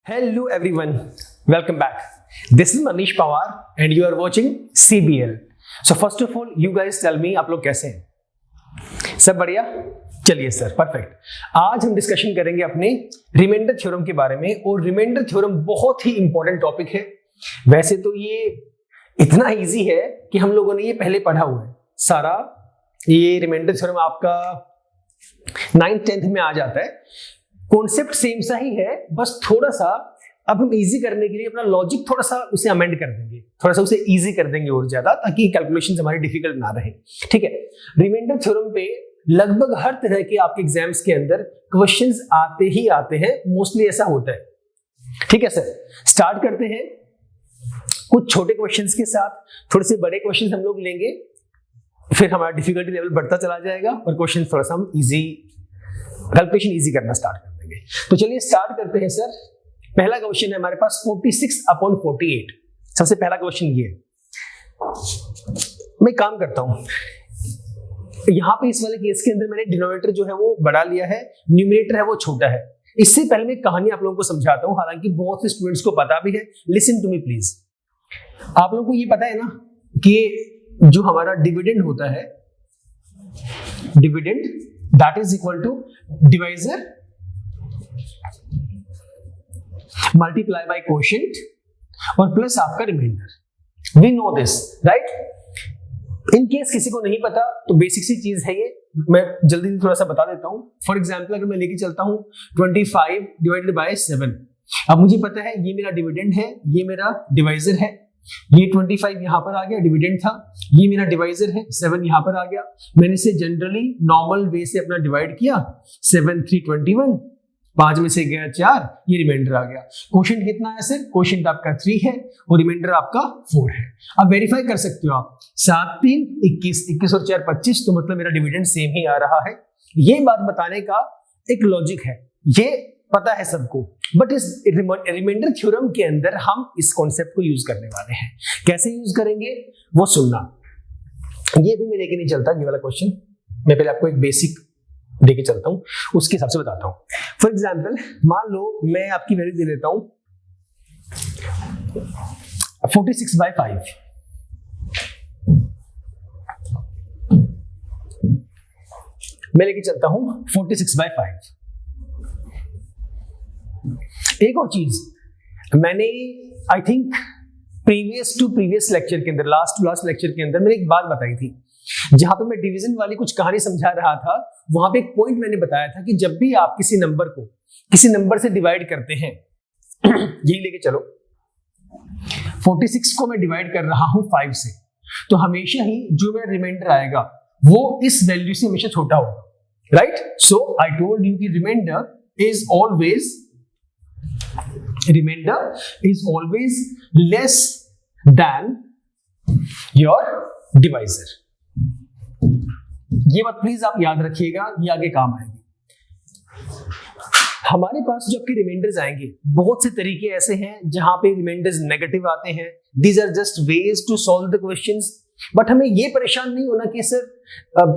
Hello everyone, welcome back. This is Manish Pawar and you are watching CBL. So first of all, you guys tell me आप लोग कैसे हैं? सब बढ़िया? चलिए सर, परफेक्ट. आज हम डिस्कशन करेंगे अपने रिमाइंडर थ्योरम के बारे में और रिमाइंडर थ्योरम बहुत ही इंपॉर्टेंट टॉपिक है. वैसे तो ये इतना इजी है कि हम लोगों ने ये पहले पढ़ा हुआ है. सारा ये रिमाइंडर थ्योरम आपका 9th 10th में आ जाता है. कॉन्सेप्ट सेम सा ही है, बस थोड़ा सा अब हम इजी करने के लिए अपना लॉजिक थोड़ा सा उसे अमेंड कर देंगे, थोड़ा सा उसे इजी कर देंगे और ज्यादा, ताकि कैलकुलेशंस हमारी डिफिकल्ट ना रहे. ठीक है. रिमाइंडर थ्योरम पे लगभग हर तरह के आपके एग्जाम्स के अंदर क्वेश्चंस आते ही आते हैं, मोस्टली ऐसा होता है. ठीक है सर, स्टार्ट करते हैं कुछ छोटे क्वेश्चंस के साथ. थोड़े से बड़े क्वेश्चंस हम लोग लेंगे, फिर हमारा डिफिकल्टी लेवल बढ़ता चला जाएगा और क्वेश्चन थोड़ा सा हम इजी कैलकुलेशन इजी करना स्टार्ट कर देंगे. तो चलिए स्टार्ट करते हैं सर. पहला क्वेश्चन है हमारे पास 46/48. सबसे पहला क्वेश्चन ये है. मैं काम करता हूं, यहां पे इस वाले केस के अंदर मैंने डिनोमिनेटर जो है वो बढ़ा लिया है, न्यूमरेटर है वो छोटा है. इससे पहले मैं कहानी आप लोगों को समझाता हूं, हालांकि बहुत से स्टूडेंट्स को पता भी है. Listen to me please. आप लोगों को ये पता है ना कि जो हमारा डिविडेंड होता है, dividend that is equal to divisor multiply by quotient और प्लस आपका remainder. We know this right. In case किसी को नहीं पता तो बेसिक सी चीज है ये, मैं जल्दी थोड़ा सा बता देता हूं. फॉर एग्जांपल अगर मैं लेके चलता हूं 25 डिवाइडेड बाय 7. अब मुझे पता है ये मेरा डिविडेंड है, ये मेरा डिवाइजर है. ये 25 यहां पर आ गया, डिविडेंड था. ये मेरा डिवाइजर है, 7 यहां पर आ गया. मैंने इसे जनरली नॉर्मल वे से अपना डिवाइड किया. 7 3 21, 5 में से गया 4, ये रिमाइंडर आ गया. क्वोशिएंट कितना है सर? क्वोशिएंट आपका 3 है और रिमाइंडर आपका 4 है. अब वेरीफाई कर सकते हो आप. 7 3 21, 21 और 4 25, तो मतलब मेरा डिविडेंड सेम ही आ रहा है. ये बात बताने का एक लॉजिक है, ये पता है सबको. बट इस रिमाइंडर थ्योरम के अंदर हम इस कॉन्सेप्ट को यूज करने वाले हैं. कैसे यूज करेंगे वो सुनना. ये भी मैं लेके नहीं चलता ये वाला क्वेश्चन, मैं पहले आपको एक बेसिक देके चलता हूं, उसके हिसाब से बताता हूं. फॉर एग्जाम्पल मान लो मैं आपकी वैल्यू दे देता हूं 46/5. मैं लेके चलता हूं 46/5. एक और चीज मैंने आई थिंक प्रीवियस लेक्चर के अंदर, लास्ट लेक्चर के अंदर मैंने एक बात बताई थी, जहां पे मैं डिवीजन वाली कुछ कहानी समझा रहा था. वहां पे एक पॉइंट मैंने बताया था कि जब भी आप किसी नंबर को किसी नंबर से डिवाइड करते हैं, यही लेके चलो 46 को मैं डिवाइड कर रहा हूं 5 से, तो हमेशा ही जो मेरा रिमाइंडर आएगा वो इस वैल्यू से हमेशा छोटा होगा. Right. So I told you कि reminder is always less than your divisor. ये बात प्लीज आप याद रखिएगा, ये आगे काम आएगी. हमारे पास जो आपके रिमाइंडर्स आएंगे, बहुत से तरीके ऐसे हैं जहां पे रिमाइंडर्स नेगेटिव आते हैं. These are just ways to solve the questions. But हमें ये परेशान नहीं होना कि सर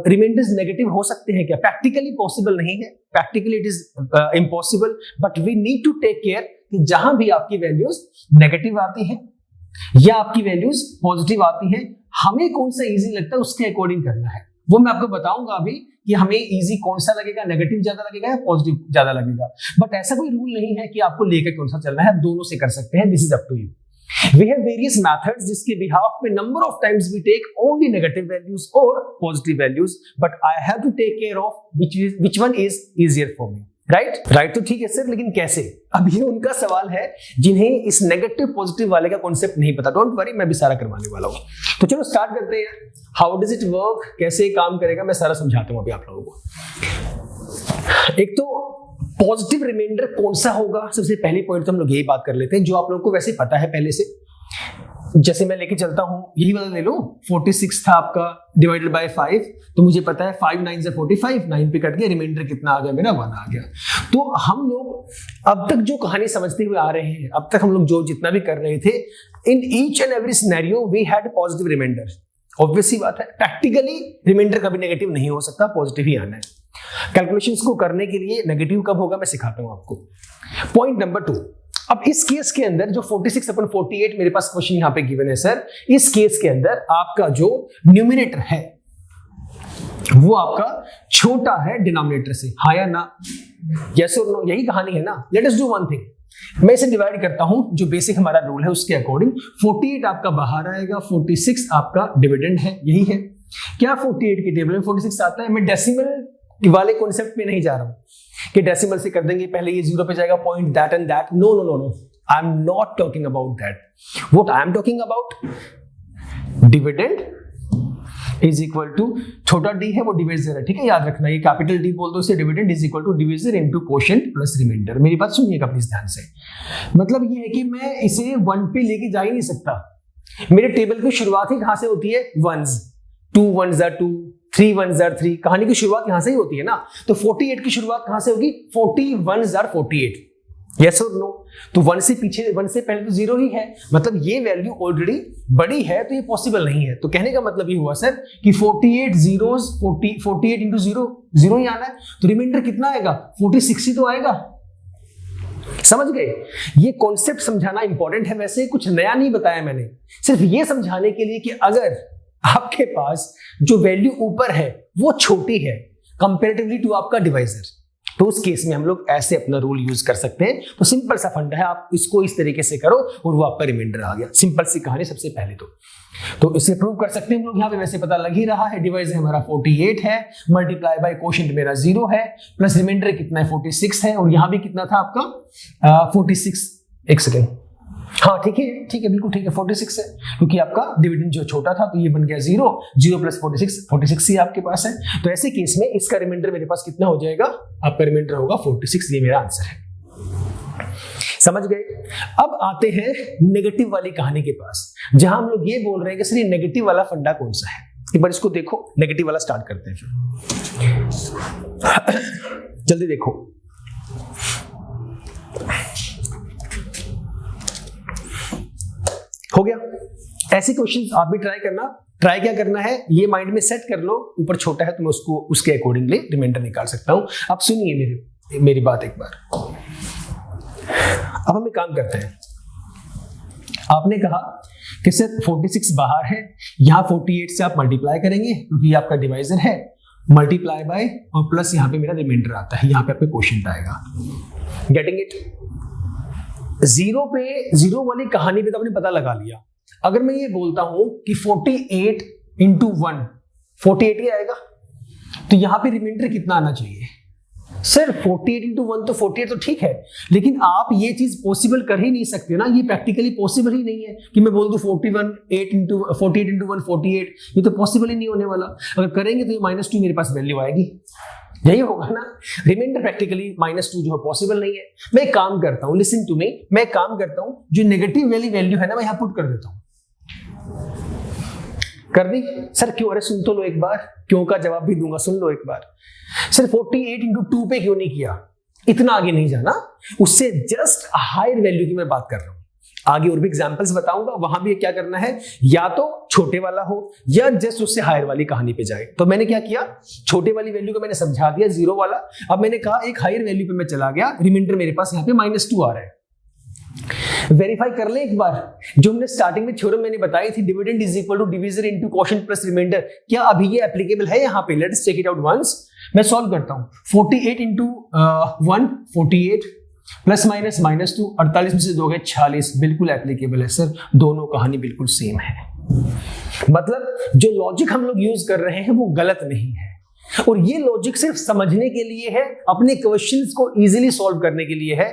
रिमाइंडर्स नेगेटिव हो सकते हैं क्या. प्रैक्टिकली पॉसिबल नहीं है, practically it is impossible. But we need to take care कि जहां भी आपकी वैल्यूज नेगेटिव आती हैं या आपकी वैल्यूज पॉजिटिव आती हैं, हमें कौन सा इजी लगता है उसके अकॉर्डिंग करना है. वो मैं आपको बताऊंगा अभी कि हमें इजी कौन सा लगेगा, नेगेटिव ज्यादा लगेगा या पॉजिटिव ज्यादा लगेगा. बट ऐसा कोई रूल नहीं है कि आपको लेकर कौन सा चलना है, दोनों से कर सकते हैं. This is up to you. We have various methods जिसके behalf में number of times we take only negative values or positive values, but I have to take care of which one is easier for me. Right. तो ठीक है sir, लेकिन कैसे? अब ये उनका सवाल है जिन्हें इस नेगेटिव पॉजिटिव वाले का कॉन्सेप्ट नहीं पता. डोंट वरी, मैं भी सारा करवाने वाला हूं. तो चलो स्टार्ट करते हैं. हाउ डज इट वर्क, कैसे काम करेगा, मैं सारा समझाता हूं अभी आप लोगों को. एक तो पॉजिटिव रिमाइंडर कौन सा होगा, सबसे पहले पॉइंट तो हम लोग यही बात कर लेते हैं जो आप लोगों को वैसे पता है पहले से. जैसे मैं लेके चलता हूं, यही वाला ले लो. 46 था आपका डिवाइडेड बाय 5, तो मुझे पता है 5 9 से 45, 9 पे कट गया, रिमाइंडर कितना आ गया मेरा? 1 आ गया. तो हम लोग अब तक जो कहानी समझते हुए आ रहे हैं, अब तक हम लोग जो जितना भी कर रहे थे, in each and every scenario we had positive reminder. Obvious सी बात है, प्रैक्टिकली रिमाइंडर कभी नेगेटिव नहीं हो सकता, पॉजिटिव ही आना है. कैलकुलेशंस को करने के लिए नेगेटिव कब होगा मैं सिखाता हूं आपको. पॉइंट नंबर 2, अब इस केस के अंदर जो 46/48 मेरे पास क्वेश्चन यहां पे गिवन है सर, इस केस के अंदर आपका जो न्यूमिनेटर है वो आपका छोटा है डिनोमिनेटर से, हाँ या ना, यस और नो, यही कहानी है ना। Let us do one thing, मैं इसे डिवाइड करता हूं जो बेसिक हमारा रूल है उसके अकॉर्डिंग। 48 आपका बाहर आएगा, 46 आपका डिविडेंड है, यही है क्या 48 की टेबल में 46 आता है। मैं डेसिमल वाले कॉन्सेप्ट में नहीं जा रहा हूं कि डेसिमल से कर देंगे, पहले ये 0 पे जाएगा, point that and that, no no no no, I am not talking about that. What I am talking about, dividend is equal to, छोटा डी है वो डिविजर है, ठीक है, याद रखना, ये कैपिटल डी बोल दो इसे, dividend is equal to divisor into quotient plus remainder. मेरी बात सुनिएगा प्लीज ध्यान से, मतलब ये है कि मैं इसे 1 पे लेके जा ही नहीं सकता। मेरे टेबल की शुरुआत ही कहां से होती है, once, 2 1s are 2, 3 1s are 3, कहानी की शुरुआत यहां से ही होती है ना। तो 48 की शुरुआत कहां से होगी, 41s are 48, यस और नो। तो 1 से पीछे, 1 से पहले तो 0 ही है, मतलब ये वैल्यू ऑलरेडी बड़ी है, तो ये पॉसिबल नहीं है। तो कहने का मतलब ये हुआ सर कि 48 zeros, 48 into 0, 0 ही आना है, तो रिमाइंडर कितना आएगा, 46 ही तो आएगा। समझ गए, ये कॉन्सेप्ट समझाना इंपॉर्टेंट है, वैसे कुछ नया नहीं बताया मैंने, सिर्फ ये समझाने के लिए कि अगर आपके पास जो वैल्यू ऊपर है वो छोटी है कंपैरेटिवली टू आपका डिवाइजर, तो उस केस में हम लोग ऐसे अपना रूल यूज कर सकते हैं। तो सिंपल सा फंडा है, आप इसको इस तरीके से करो और वो आपका रिमाइंडर आ गया। सिंपल सी कहानी सबसे पहले तो इसे प्रूव कर सकते हैं हम लोग, यहाँ पे वैसे पता लग ही रहा है, डिवाइजर हमारा 48 है, मल्टीप्लाई बाय कोशेंट मेरा 0 है, प्लस रिमाइंडर कितना है 46 है, और यहाँ भी कितना था आपका 46, एक सेकेंड, हाँ ठीक है बिल्कुल ठीक है, 46 है, क्योंकि आपका डिविडेंड जो छोटा था तो ये बन गया 0, 0 प्लस 46 ही आपके पास है। तो ऐसे केस में इसका रिमाइंडर मेरे पास कितना हो जाएगा, आपका रिमाइंडर होगा 46, ये मेरा आंसर है। समझ गए। अब आते हैं नेगेटिव वाली कहानी के पास, जहां हम लोग ये बोल रहे हैं कि सर ये नेगेटिव वाला फंडा कौन सा है। एक बार इसको देखो, नेगेटिव वाला स्टार्ट करते हैं फिर जल्दी देखो। हो गया, ऐसे क्वेश्चंस आप भी ट्राई करना। ट्राई क्या करना है, ये माइंड में सेट कर लो, ऊपर छोटा है तो मैं उसको उसके अकॉर्डिंगली रिमाइंडर निकाल सकता हूं। अब सुनिए मेरी बात एक बार। अब हम एक काम करते हैं, आपने कहा कि सर 46 बाहर है, यहां 48 से आप मल्टीप्लाई करेंगे क्योंकि ये आपका डिवाइजर है, मल्टीप्लाई बाय और प्लस यहां पे मेरा रिमाइंडर आता है, यहां पे आपका क्वोशिएंट आएगा। Getting it. 0 वाली कहानी पे तो आपने पता लगा लिया। अगर मैं ये बोलता हूं कि 48 into 1, 48 ही आएगा, तो यहां पे रिमाइंडर कितना आना चाहिए सर, 48 into 1 तो 48 तो ठीक है, लेकिन आप ये चीज पॉसिबल कर ही नहीं सकते ना, ये प्रैक्टिकली पॉसिबल ही नहीं है कि मैं बोल दूं 48 into 1 48, ये तो पॉसिबल ही नहीं होने वाला। अगर करेंगे तो ये -2 मेरे पास वैल्यू आएगी, यही होगा ना। रिमाइंडर प्रैक्टिकली -2 जो है पॉसिबल नहीं है। मैं एक काम करता हूं, लिसन टू मी, मैं एक काम करता हूं, जो नेगेटिव वाली वैल्यू है ना मैं यहां पुट कर देता हूं। कर दी सर, क्यों, अरे सुन तो लो एक बार, क्यों का जवाब भी दूंगा, सुन लो एक बार। सर 48 into 2 पे क्यों नहीं किया, इतना आगे नहीं जाना, उससे जस्ट हायर वैल्यू की मैं बात कर रहा हूं। आगे और भी एग्जांपल्स बताऊंगा, वहां भी क्या करना है, या तो छोटे वाला हो या जस्ट उससे हायर वाली कहानी पे जाए। तो मैंने क्या किया, छोटे वाली वैल्यू को मैंने समझा दिया, 0 वाला। अब मैंने कहा एक हायर वैल्यू पे मैं चला गया, रिमाइंडर मेरे पास यहाँ पे -2 आ रहा है। वेरीफाई कर ले एक बार, जो हमने स्टार्टिंग में थ्योरम मैंने बताई थी, dividend is equal to divisor into quotient plus remainder, क्या अभी ये एप्लीकेबल है यहाँ पे? Let's check it out once. मैं सॉल्व करता हूँ, 48 into 1 48 प्लस माइनस -2, 48 में से 2 गए 46, बिल्कुल एप्लीकेबल है सर, दोनों कहानी बिल्कुल सेम है। मतलब जो लॉजिक हम लोग यूज कर रहे हैं वो गलत नहीं है, और ये लॉजिक सिर्फ समझने के लिए है, अपने क्वेश्चंस को इजीली सॉल्व करने के लिए है।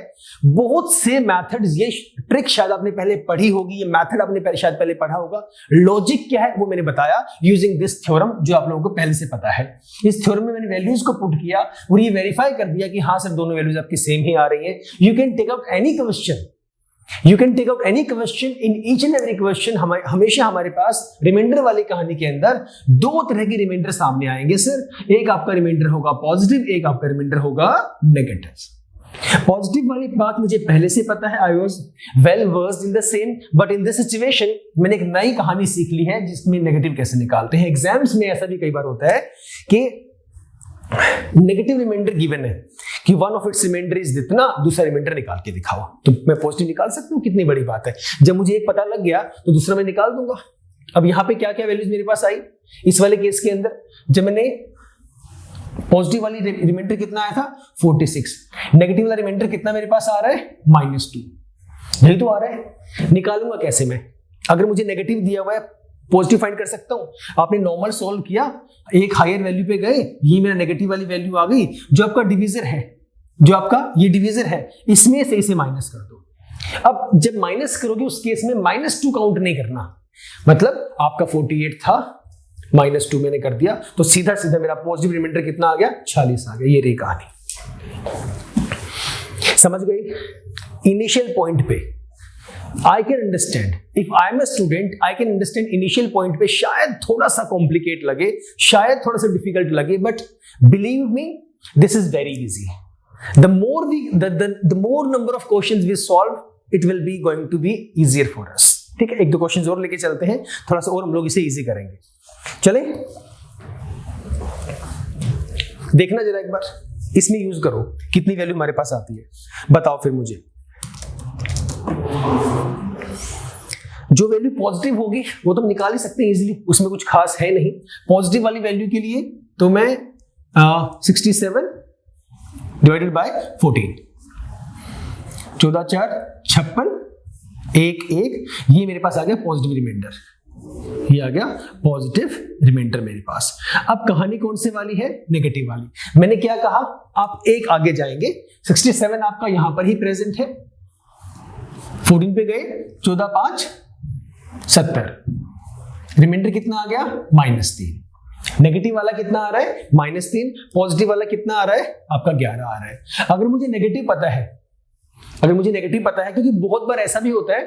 बहुत से मेथड्स, ये ट्रिक शायद आपने पहले पढ़ी होगी, ये मेथड आपने शायद पहले पढ़ा होगा। लॉजिक क्या है वो मैंने बताया यूजिंग दिस थ्योरम, जो आप लोगों को पहले से पता है। इस थ्योरम में मैंने वैल्यूज को पुट किया और ये वेरीफाई कर दिया कि हाँ सर दोनों वैल्यूज आपकी सेम ही आ रही है। You can take out any question, you can take out any question, in each and every question हमेशा हमारे पास रिमाइंडर वाली कहानी के अंदर 2 तरह के रिमाइंडर सामने आएंगे सर। एक आपका रिमाइंडर होगा पॉजिटिव, एक आपका रिमाइंडर होगा नेगेटिव। पॉजिटिव वाली बात मुझे पहले से पता है, I was well versed in the same, but in this situation मैंने एक नई कहानी सीख ली है जिसमें नेगेटिव कैसे निकालते हैं। एग्जाम्स में ऐसा भी कई बार होता है कि नेगेटिव रिमाइंडर गिवन है कि one of its remainder is इतना, दूसरा रिमाइंडर निकाल के दिखाओ। तो मैं पॉजिटिव निकाल सकता हूँ, कितनी बड़ी बात है। जब मुझे एक पता लग गया तो दूसरा मैं निकाल दूंगा। अब यहाँ पे क्या क्या वैल्यूज मेरे पास आई इस वाले केस के अंदर, जब मैंने पॉजिटिव वाली रिमाइंडर कितना आया था 46, नेगेटिव वाला रिमाइंडर कितना मेरे पास आ रहा है -2, यही तो आ रहा है। निकालूंगा कैसे मैं? अगर मुझे नेगेटिव दिया हुआ है पॉजिटिव फाइंड कर सकता हूं। आपने नॉर्मल सॉल्व किया, एक हायर वैल्यू पे गए, ये मेरा नेगेटिव वाली वैल्यू आ गई, जो आपका डिवीजर है, जो आपका ये डिवीजर है, इसमें से इसे माइनस कर दो। अब जब माइनस करोगे उस केस में -2 काउंट नहीं करना, मतलब आपका 48 था, -2 मैंने कर दिया, तो सीधा सीधा मेरा पॉजिटिव रिमाइंडर कितना आ गया 40 आ गया। ये रही कहानी, समझ गई? इनिशियल पॉइंट पे I can understand, if I am a student, I can understand initial point पे शायद थोड़ा सा कॉम्प्लिकेट लगे, शायद थोड़ा सा डिफिकल्ट लगे, but believe me, this is very easy. The more number of questions we solve, it will be going to be easier for us. ठीक है, एक दो क्वेश्चंस और लेके चलते हैं, थोड़ा सा और हम लोग इसे इजी करेंगे। चले, देखना जरा एक बार, इसमें यूज करो, कितनी वैल्यू हमारे पास आती है, बताओ फिर मुझे। जो वैल्यू पॉजिटिव होगी वो तो हम निकाल ही सकते हैं इजीली, उसमें कुछ खास है नहीं। पॉजिटिव वाली वैल्यू के लिए तो मैं 67 डिवाइडेड बाय 14, 14 4 56, 1 1, ये मेरे पास आ गया पॉजिटिव रिमाइंडर, ये आ गया पॉजिटिव रिमाइंडर मेरे पास। अब कहानी कौन से वाली है? नेगेटिव वाली। मैंने क्या कहा, आप एक आगे जाएंगे, 67 आपका यहां पर ही प्रेजेंट है, 14 पे गए, 14 5 70, रिमाइंडर कितना आ गया -3। नेगेटिव वाला कितना आ रहा है -3, पॉजिटिव वाला कितना आ रहा है आपका 11 आ रहा है। अगर मुझे नेगेटिव पता है, क्योंकि बहुत बार ऐसा भी होता है,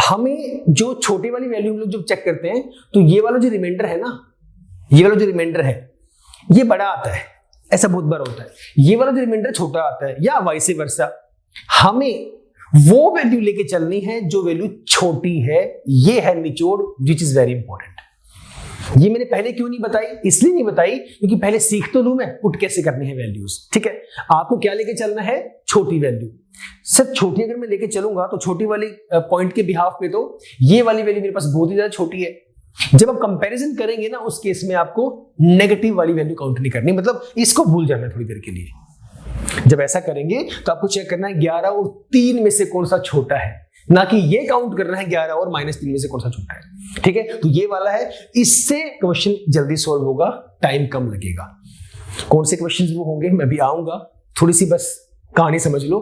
हमें जो छोटी वाली वैल्यू हम लोग जब चेक करते हैं तो ये वाला जो रिमाइंडर है ना, ये वाला जो रिमाइंडर है ये बड़ा आता है, ऐसा बहुत बार होता है। ये वाला जो रिमाइंडर छोटा आता है, या वाइस वर्सा। हमें वो वैल्यू लेके चलनी है जो वैल्यू छोटी है, ये है निचोड़, विच इज वेरी इंपॉर्टेंट। ये मैंने पहले क्यों नहीं बताई? इसलिए नहीं बताई क्योंकि पहले सीख तो लूं मैं पुट कैसे करने हैं वैल्यूज। ठीक है, आपको क्या लेके चलना है? छोटी वैल्यू। सर छोटी अगर मैं लेके चलूंगा तो छोटी वाली पॉइंट के बिहाफ पे तो ये वाली वैल्यू मेरे पास बहुत ही ज्यादा छोटी है। जब आप कंपैरिजन करेंगे ना, उस केस में आपको नेगेटिव वाली वैल्यू काउंट नहीं करनी, मतलब इसको भूल जाना थोड़ी देर के लिए। जब ऐसा करेंगे तो आपको चेक करना है 11 और 3 में से कौन सा छोटा है, ना कि ये काउंट करना है 11 और -3 में से कौन सा छोटा है। ठीक है, तो ये वाला है, इससे क्वेश्चन जल्दी सॉल्व होगा, टाइम कम लगेगा। कौन से क्वेश्चंस वो होंगे मैं भी आऊंगा, थोड़ी सी बस कहानी समझ लो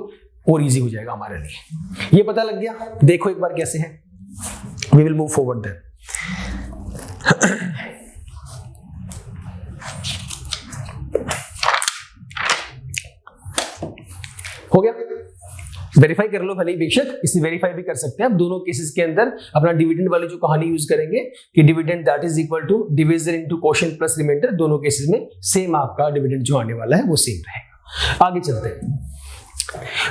और इजी हो जाएगा हमारे लिए। ये पता लग गया, देखो एक बार कैसे है, we will move forward then. हो गया, वेरीफाई कर लो भले ही, बेशक इसे वेरीफाई भी कर सकते हैं आप दोनों केसेस के अंदर। अपना डिविडेंड वाली जो कहानी यूज करेंगे कि dividend that is equal to division into quotient plus remainder, दोनों केसेस में सेम आपका डिविडेंड जो आने वाला है वो सेम रहेगा। आगे चलते हैं,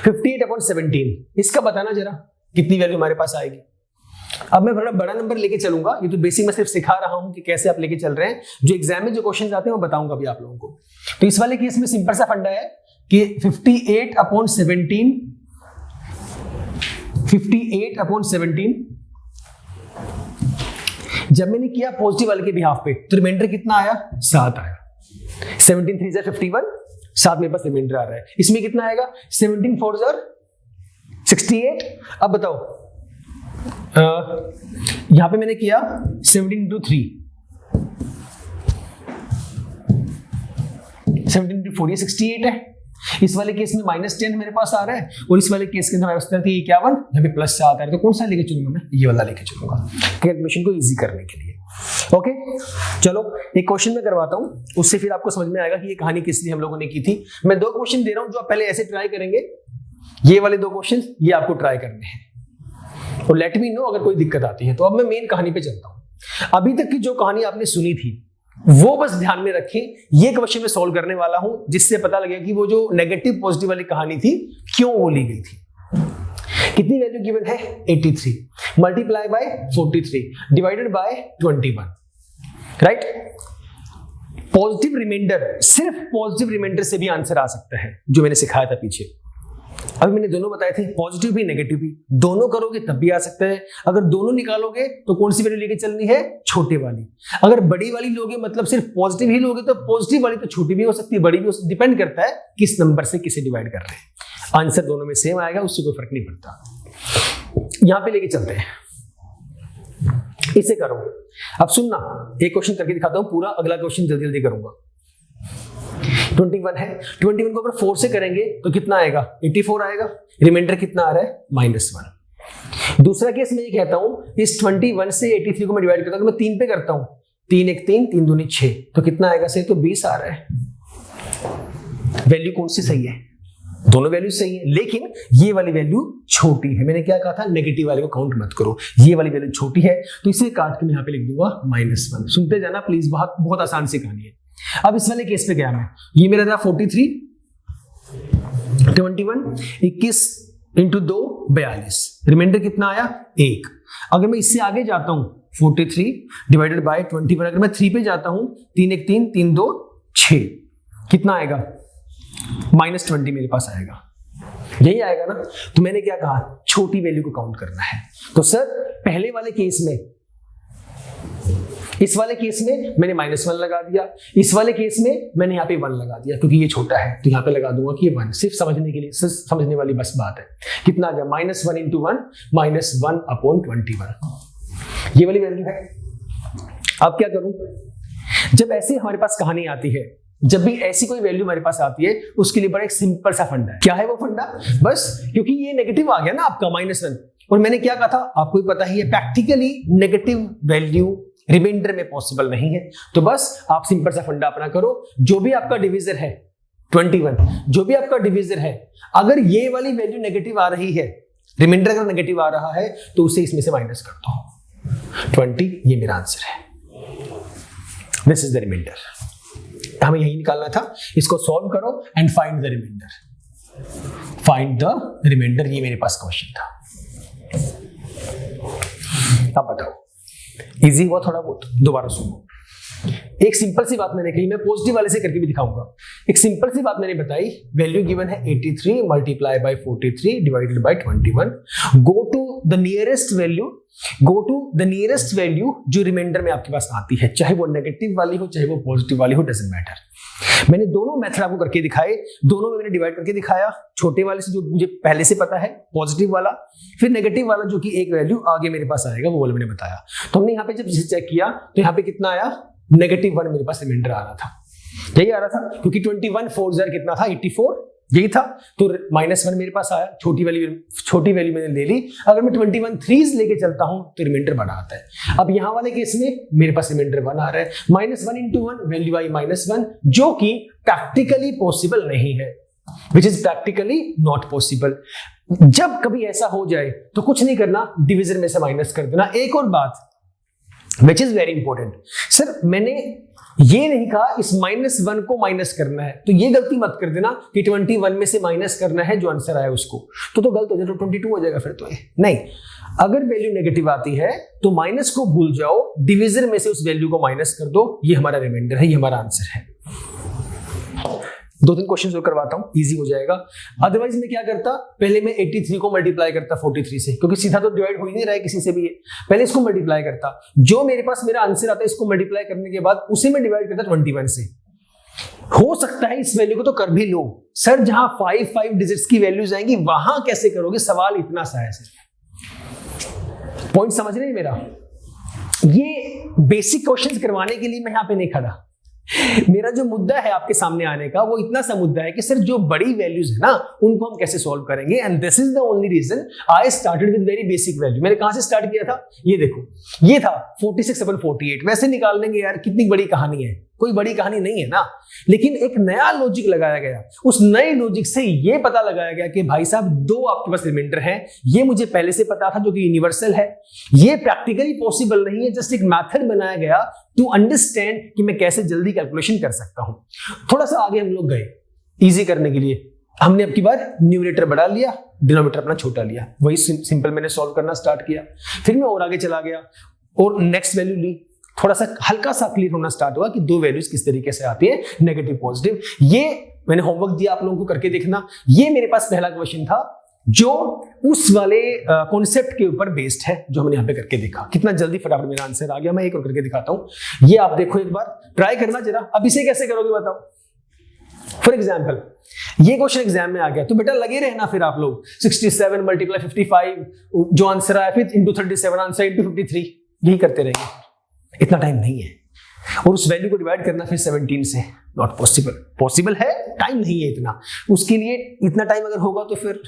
58/17, इसका बताना जरा कितनी वैल्यू हमारे पास आएगी। अब मैं बड़ा बड़ा नंबर लेके चलूंगा, ये तो बेसिक मैं सिर्फ सिखा रहा हूं कि कैसे आप लेके चल रहे हैं। जो एग्जाम में जो क्वेश्चंस आते हैं वो बताऊंगा भी आप लोगों को। तो इस वाले केस में सिंपल सा फंडा है कि 58/17 जब मैंने किया पॉजिटिव वाले के बिहाफ पे तो रिमाइंडर कितना आया? 7 आया। 17 3 51, 7 मेरे पास रिमाइंडर आ रहा है। इसमें कितना आएगा? 17 4 68। अब बताओ, यहां पे मैंने किया 17 into 3, 17 into 4, ये 68 है। इस वाले केस में -10 मेरे पास आ रहा है, और इस वाले केस के अंदर 51, यहाँ पे +7 आ रहा है। तो कौन सा लेके चलूंगा मैं? ये वाला लेके चलूंगा, कैलकुलेशन को इजी करने के लिए। ओके, चलो एक क्वेश्चन में करवाता हूं, उससे फिर आपको समझ में आएगा कि ये कहानी किस लिए हम लोगों ने की थी। मैं 2 क्वेश्चन दे रहा हूं जो आप पहले ऐसे ट्राई करेंगे, ये वाले 2 क्वेश्चन ये आपको ट्राई करने हैं, और लेट मी नो अगर कोई दिक्कत आती है। तो अब मैं मेन कहानी पे चलता हूं। अभी तक की जो कहानी आपने सुनी थी वो बस ध्यान में रखें, ये क्वेश्चन मैं सॉल्व करने वाला हूं, जिससे पता लगेगा कि वो जो नेगेटिव पॉजिटिव वाली कहानी थी क्यों वो ली गई थी। कितनी वैल्यू गिवन है? 83 multiply by 43 divided by 21, right. Positive remainder, सिर्फ पॉजिटिव रिमाइंडर से भी आंसर आ सकता है, जो मैंने सिखाया था पीछे। अभी मैंने दोनों बताए थे, पॉजिटिव भी नेगेटिव भी, दोनों करोगे तब भी आ सकता है। अगर दोनों निकालोगे तो कौन सी वैल्यू लेके चलनी है? छोटे वाली। अगर बड़ी वाली लोगे, मतलब सिर्फ पॉजिटिव ही लोगे, तो पॉजिटिव वाली तो छोटी भी हो सकती है, बड़ी भी हो सकती है, डिपेंड करता है किस नंबर से किसे डिवाइड कर रहे हैं। आंसर दोनों में सेम आएगा, उससे कोई फर्क नहीं पड़ता। यहां पे लेके चलते हैं, इसे करो। अब सुनना, एक क्वेश्चन करके दिखाता हूं पूरा, अगला क्वेश्चन जल्दी जल्दी करूंगा। 21 है, 21 को अगर 4 से करेंगे तो कितना आएगा? 84 आएगा। रिमाइंडर कितना आ रहा है? -1। दूसरा केस मैं ये कहता हूं, इस 21 से 83 को मैं डिवाइड करता हूं, मैं 3 पे करता हूं, 3 1 3, 3 दूनी 6, तो कितना आएगा सही? तो 20 आ रहा है। वैल्यू कौन सी सही है? दोनों वैल्यू सही है, लेकिन ये वाली वैल्यू छोटी है। मैंने क्या कहा था? नेगेटिव वाले को काउंट मत करो, ये वाली वैल्यू छोटी है, तो इसे काट के मैं यहाँ पे लिख दूंगा -1। सुनते जाना प्लीज, बहुत आसान सी कहानी है। अब इस वाले केस पे गया मैं, ये मेरा था 43, 21, 21 इंटू 2 42, रिमाइंडर कितना आया? 1। अगर मैं इससे आगे जाता हूं, 43 डिवाइडेड बाय 21, अगर मैं 3 पे जाता हूं, 3 1 3, 3 2 6, कितना आएगा? -20 मेरे पास आएगा, यही आएगा ना। तो मैंने क्या कहा? छोटी वैल्यू को काउंट करना है। तो सर पहले वाले केस में, इस वाले केस में मैंने -1 लगा दिया, इस वाले केस में मैंने यहाँ पे 1 लगा दिया, क्योंकि ये छोटा है तो यहाँ पे लगा दूंगा कि ये 1, सिर्फ समझने के लिए, सिर्फ समझने वाली बस बात है। कितना आ गया? -1 इंटू 1, -1/21, ये वाली वैल्यू है। अब क्या करूं? जब ऐसी हमारे पास कहानी आती है, जब भी ऐसी कोई वैल्यू हमारे पास आती है, उसके लिए बड़ा एक सिंपल सा फंडा है। क्या है वो फंडा? बस क्योंकि ये नेगेटिव आ गया ना आपका -1, और मैंने क्या कहा था आपको भी पता ही है, प्रैक्टिकली नेगेटिव वैल्यू रिमाइंडर में पॉसिबल नहीं है। तो बस आप सिंपल सा फंडा अपना करो, जो भी आपका डिविजर है 21, जो भी आपका डिविजर है, अगर ये वाली वैल्यू नेगेटिव आ रही है, रिमाइंडर अगर नेगेटिव आ रहा है, तो उसे इसमें से माइनस कर दो। 20, ये मेरा आंसर है। दिस इज द रिमाइंडर, हमें यही निकालना था। इसको सॉल्व करो and find the remainder, find the remainder, ये मेरे पास क्वेश्चन था। अब बताओ, इजी हुआ थोड़ा बहुत? दोबारा सुनो, एक सिंपल सी बात मैंने कही, मैं पॉजिटिव वाले से करके भी दिखाऊंगा। एक सिंपल सी बात मैंने बताई, वैल्यू गिवन है 83 multiply by 43 divided by 21, go to the nearest value, go to the nearest value जो रिमाइंडर में आपके पास आती है, चाहे वो नेगेटिव वाली हो चाहे वो पॉजिटिव वाली हो, डजंट मैटर। मैंने दोनों मेथड आपको करके दिखाए, दोनों में मैंने डिवाइड करके दिखाया, छोटे वाले से जो मुझे पहले से पता है पॉजिटिव वाला, फिर नेगेटिव वाला जो कि एक वैल्यू आगे मेरे पास आएगा, वो वाला मैंने बताया। तो हमने यहाँ पे जब चेक किया तो यहाँ पे कितना आया? -1 मेरे पास रिमाइंडर आ रहा था, यही आ रहा था, क्योंकि 21 4 कितना था? 84, यही था। तो -1 मेरे पास आया, छोटी वैल्यू मैंने ले ली। अगर मैं 21 3s लेके चलता हूं तो रिमाइंडर बड़ा आता है। अब यहां वाले केस में मेरे पास रिमाइंडर 1 आ रहा है, -1 इंटू 1 वैल्यू आई -1, जो कि प्रैक्टिकली पॉसिबल नहीं है, which is practically not possible. जब कभी ऐसा हो जाए तो कुछ नहीं करना, डिविजन में से माइनस कर देना। एक और बात which is very important, sir मैंने ये नहीं कहा इस -1 को माइनस करना है, तो ये गलती मत कर देना कि 21 में से माइनस करना है जो आंसर आया उसको, तो गलत हो जाए, तो 22 हो जाएगा फिर तो ये नहीं। अगर वैल्यू नेगेटिव आती है तो माइनस को भूल जाओ, डिविजन में से उस वैल्यू को माइनस कर दो, ये हमारा रिमाइंडर है, ये हमारा आंसर है। 2-3 क्वेश्चन और करवाता हूं, इजी हो जाएगा। अदरवाइज मैं क्या करता, पहले मैं 83 को मल्टीप्लाई करता 43 से, क्योंकि सीधा तो डिवाइड हो ही नहीं रहा है किसी से भी ये, पहले इसको मल्टीप्लाई करता, जो मेरे पास मेरा आंसर आता है इसको मल्टीप्लाई करने के बाद उसे मैं डिवाइड करता 21 से। हो सकता है इस वैल्यू को तो कर भी लो, सर जहां 5 डिजिट्स की वैल्यूज आएंगी वहां कैसे करोगे? सवाल इतना सा है, पॉइंट समझ रहे हैं मेरा? ये बेसिक क्वेश्चंस करवाने के लिए मैं यहां पे नहीं खड़ा। मेरा जो मुद्दा है आपके सामने आने का वो इतना सा मुद्दा है कि सर जो बड़ी वैल्यूज है ना उनको हम कैसे सॉल्व करेंगे, and this is the only reason I started with very basic value. मैंने कहां से स्टार्ट किया था? ये देखो, ये था 46/48। वैसे निकाल लेंगे यार, कितनी बड़ी कहानी है, कोई बड़ी कहानी नहीं है ना, लेकिन एक नया लॉजिक लगाया गया। उस नए लॉजिक से ये पता लगाया गया कि भाई साहब 2 आपके पास रिमाइंडर है, ये मुझे पहले से पता था जो कि यूनिवर्सल है, ये प्रैक्टिकली पॉसिबल नहीं है, जस्ट एक मेथड बनाया गया टू अंडरस्टैंड कि मैं कैसे जल्दी कैलकुलेशन कर सकता हूं। थोड़ा सा आगे हम लोग गए इजी करने के लिए, हमने अब की बार न्यूमरेटर बढ़ा लिया, डिनोमिनेटर अपना छोटा लिया, वही सिंपल मैंने सॉल्व करना स्टार्ट किया। फिर मैं और आगे चला गया और नेक्स्ट वैल्यू ली, थोड़ा सा हल्का सा क्लियर होना स्टार्ट हुआ कि दो वैल्यूज किस तरीके से आती है, नेगेटिव पॉजिटिव। ये मैंने होमवर्क दिया आप लोगों को करके देखना। ये मेरे पास पहला क्वेश्चन था जो उस वाले कॉन्सेप्ट के ऊपर बेस्ड है जो हमने यहाँ पे करके देखा। कितना जल्दी फटाफट मेरा आंसर आ गया। मैं एक और करके दिखाता हूँ, ये आप देखो एक बार, ट्राई करना जरा। अब इसे कैसे करोगे बताओ। फॉर एग्जाम्पल ये क्वेश्चन एग्जाम में आ गया तो बेटा लगे रहना फिर आप लोग 67 मल्टीप्लाई 55 जो आंसर आया, फिर इंटू 37 आंसर इंटू 53, यही करते रहेंगे। इतना टाइम नहीं है। और उस वैल्यू को डिवाइड करना फिर 17 से, नॉट पॉसिबल। पॉसिबल है, टाइम नहीं है इतना। उसके लिए इतना टाइम अगर होगा तो फिर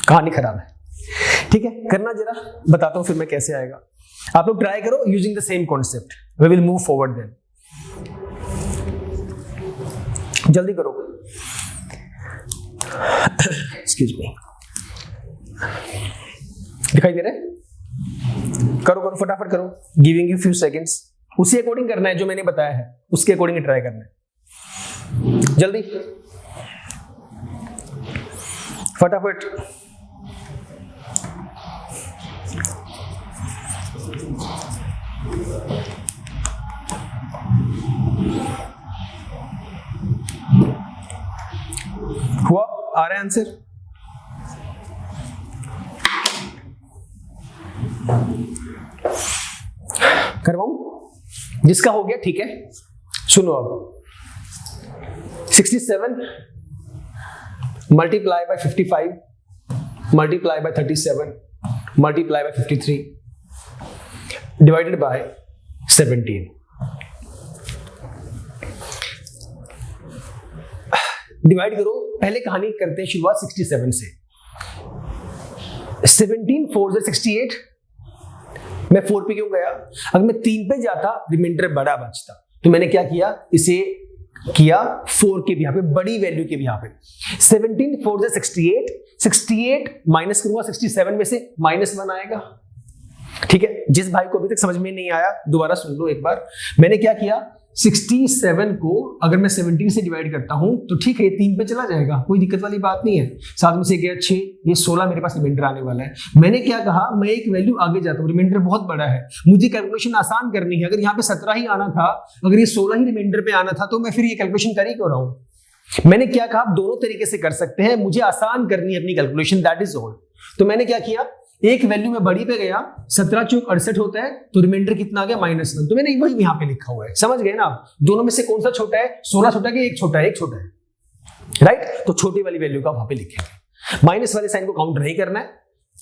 कहानी खराब है। ठीक है, करना जरा, बताता हूं फिर मैं कैसे आएगा। आप लोग ट्राई करो using the same concept, we will move forward then. जल्दी करो, एक्सक्यूज मी, दिखाई दे रहा है? करो करो फटाफट करो, गिविंग यू फ्यू सेकेंड्स। उसी अकॉर्डिंग करना है जो मैंने बताया है, उसके अकॉर्डिंग ट्राई करना है। जल्दी फटाफट। हुआ? आ रहा है आंसर? करवाऊं? जिसका हो गया ठीक है, सुनो अब। 67 multiply by 55 multiply by 37 multiply by 53 divided by 17। Divide करो। पहले कहानी करते हैं शुरुआत 67 से। 17 4 से 68। मैं 4 पे क्यों गया? अगर मैं 3 पे जाता रिमाइंडर बड़ा बचता, तो मैंने क्या किया, इसे किया 4 के भी यहाँ पे, बड़ी वैल्यू के भी यहाँ पे। 17 4 से 68, 68 माइनस करूंगा 67 में से, -1 आएगा। ठीक है, जिस भाई को अभी तक समझ में नहीं आया दोबारा सुन लो एक बार। मैंने क्या किया, 67 को अगर मैं 17 से डिवाइड करता हूं तो ठीक है, ये 3 पे चला जाएगा, कोई दिक्कत वाली बात नहीं है। 7 में से गया 6, ये 16 मेरे पास रिमाइंडर आने वाला है। मैंने क्या कहा, मैं एक वैल्यू आगे जाता हूं, रिमाइंडर बहुत बड़ा है, मुझे कैलकुलेशन आसान करनी है। अगर यहाँ पे 17 ही आना था, अगर ये 16 ही रिमाइंडर पे आना था, तो मैं फिर ये कैलकुलेशन कर ही क्यों रहा हूं। मैंने क्या कहा, आप दोनों तरीके से कर सकते हैं, मुझे आसान करनी है अपनी कैलकुलेशन, दैट इज ऑल। तो मैंने क्या किया, एक वैल्यू में बड़ी पे गया, 17 चौक 68 होता है, तो रिमाइंडर कितना आ गया, -1। तो मैंने वही यहाँ पे लिखा हुआ है, समझ गए ना आप? दोनों में से कौन सा छोटा है, 16 छोटा है कि एक छोटा है? एक छोटा है, राइट? तो छोटी वाली वैल्यू का वहां पे लिखेंगे। माइनस वाले साइन को काउंट नहीं करना है।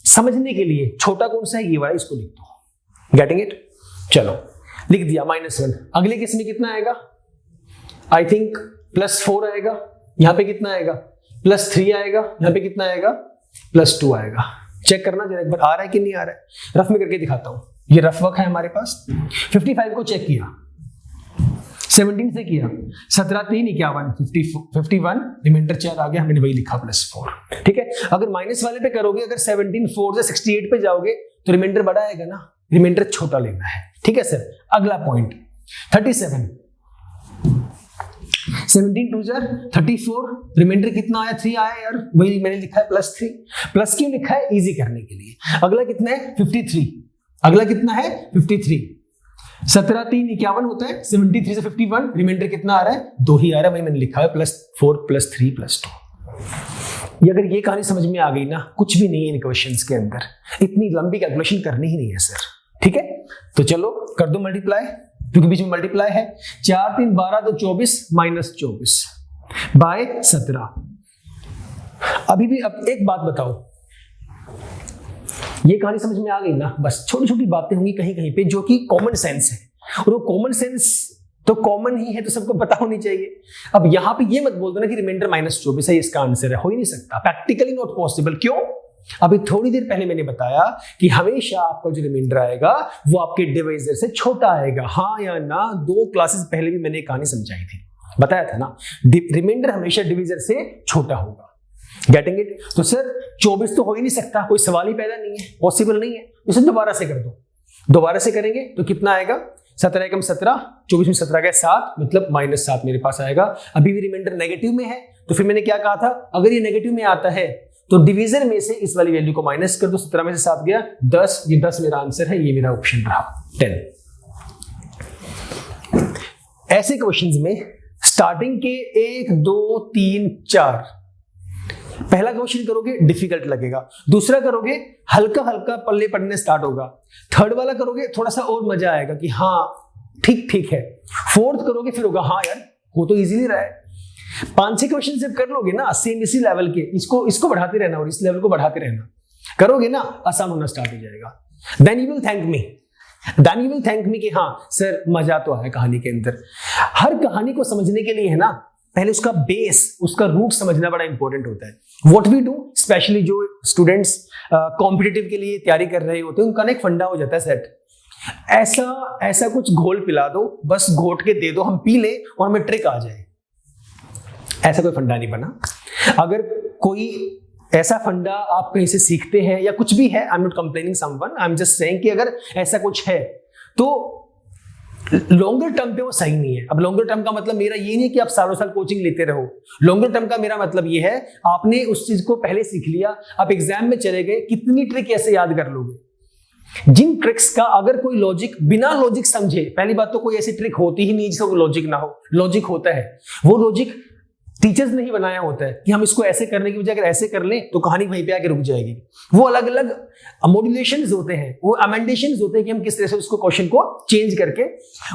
समझने के लिए छोटा कौन सा है, ये वाला, इसको लिख दो। Getting it? चलो लिख दिया -1। अगले केस में कितना आएगा, आई थिंक +4 आएगा। यहां पे कितना आएगा, +3 आएगा। यहां पे कितना आएगा, +2 आएगा। चेक करना जरा एक बार, आ रहा है कि नहीं आ रहा है। रफ में करके दिखाता हूं, ये रफ वर्क है हमारे पास। 55 को चेक किया, 17 से किया, 17 3 51 51, रिमाइंडर 4 आ गया, मैंने वही लिखा +4। ठीक है, अगर माइनस वाले पे करोगे, अगर 17 4 से 68 पे जाओगे तो रिमाइंडर बड़ा आएगा ना, रिमाइंडर छोटा लेना है। ठीक है सर, अगला पॉइंट 37, 17 2 34, रिमाइंडर कितना आया, 3 आया यार, वही मैंने लिखा है +3। प्लस क्यों लिखा है, इजी करने के लिए। अगला कितना है, 53। अगला कितना है, 53। 17 3 51 होता है, 73 से 51, रिमाइंडर कितना आ रहा है, 2 ही आ रहा है, वही मैंने लिखा है +4 +3 +2। ये अगर ये कहानी समझ में आ गई ना, कुछ भी नहीं है इन क्वेश्चंस के अंदर, इतनी लंबी कैलकुलेशन करनी ही नहीं है सर। ठीक है, तो चलो कर दो मल्टीप्लाई, क्योंकि बीच में मल्टीप्लाई है। 4 3 12 तो 24 -24 बाय 17। अभी भी अब एक बात बताओ, ये कहानी समझ में आ गई ना? बस छोटी छोटी बातें होंगी कहीं कहीं पे जो कि कॉमन सेंस है, और वो कॉमन सेंस तो कॉमन ही है, तो सबको पता होनी चाहिए। अब यहां पे ये मत बोल दो ना कि रिमाइंडर -24 है, इसका आंसर है, हो ही नहीं सकता, प्रैक्टिकली नॉट पॉसिबल। क्यों? अभी थोड़ी देर पहले मैंने बताया कि हमेशा आपका जो रिमाइंडर आएगा वो आपके डिवाइजर से छोटा आएगा, हाँ या ना? 2 क्लासेस पहले भी मैंने कहानी समझाई थी, बताया था ना, रिमाइंडर हमेशा डिवाइजर से छोटा होगा। Getting it? तो सर 24 तो हो ही नहीं सकता, कोई सवाल ही पैदा नहीं है, पॉसिबल नहीं है। इसे दोबारा से कर दो, दोबारा से करेंगे तो कितना आएगा, 17 एकम 17, 24 में 17 गया 7, मतलब -7 मेरे पास आएगा। अभी भी रिमाइंडर नेगेटिव में है, तो फिर मैंने क्या कहा था, अगर ये नेगेटिव में आता है तो डिवीजर में से इस वाली वैल्यू को माइनस कर दो। 17 में से 7 गया 10, ये 10 मेरा आंसर है, ये मेरा ऑप्शन रहा 10। ऐसे क्वेश्चंस में स्टार्टिंग के 1 2 3 4 पहला क्वेश्चन करोगे डिफिकल्ट लगेगा, दूसरा करोगे हल्का हल्का पल्ले पड़ने स्टार्ट होगा, थर्ड वाला करोगे थोड़ा सा और मजा आएगा कि हाँ ठीक ठीक है, फोर्थ करोगे फिर होगा हाँ यार वो तो इजीली रहा है। 5-6 क्वेश्चन जब कर लोगे ना सेम इसी लेवल के, इसको बढ़ाते रहना और इस लेवल को बढ़ाते रहना, करोगे ना आसान होना स्टार्ट हो जाएगा। Then you will thank me कि हाँ सर मजा तो आया कहानी के अंदर। हर कहानी को समझने के लिए है ना पहले उसका बेस, उसका रूट समझना बड़ा इंपॉर्टेंट होता है। व्हाट वी डू, स्पेशली जो स्टूडेंट्स कॉम्पिटिटिव के लिए तैयारी कर रहे होते हैं उनका एक फंडा हो जाता है सेट, ऐसा कुछ घोल पिला दो, बस घोट के दे दो, हम पी ले और हमें ट्रिक आ जाए। ऐसा कोई फंडा नहीं बना। अगर कोई ऐसा फंडा आप कहीं से सीखते हैं या कुछ भी है, आई am not complaining someone, I am just saying कि अगर ऐसा कुछ है तो लॉन्गर टर्म पे वो सही नहीं है। अब लॉन्गर टर्म का मतलब मेरा ये नहीं कि आप सालों साल कोचिंग लेते रहो, लॉन्गर टर्म का मेरा मतलब ये है आपने उस चीज को पहले सीख लिया, आप एग्जाम में चले गए, कितनी ट्रिक ऐसे याद कर लोगे। जिन ट्रिक्स का अगर कोई लॉजिक, बिना लॉजिक समझे, पहली बात तो कोई ऐसी ट्रिक होती ही नहीं जिसका लॉजिक ना हो, लॉजिक होता है, वो लॉजिक टीचर्स ने ही बनाया होता है कि हम इसको ऐसे करने की बजाय अगर ऐसे कर लें तो कहानी वहीं पे आके रुक जाएगी। वो अलग अलग मॉड्यूलेशंस होते हैं, वो अमेंडेशंस होते हैं कि हम किस तरह से उसको क्वेश्चन को चेंज करके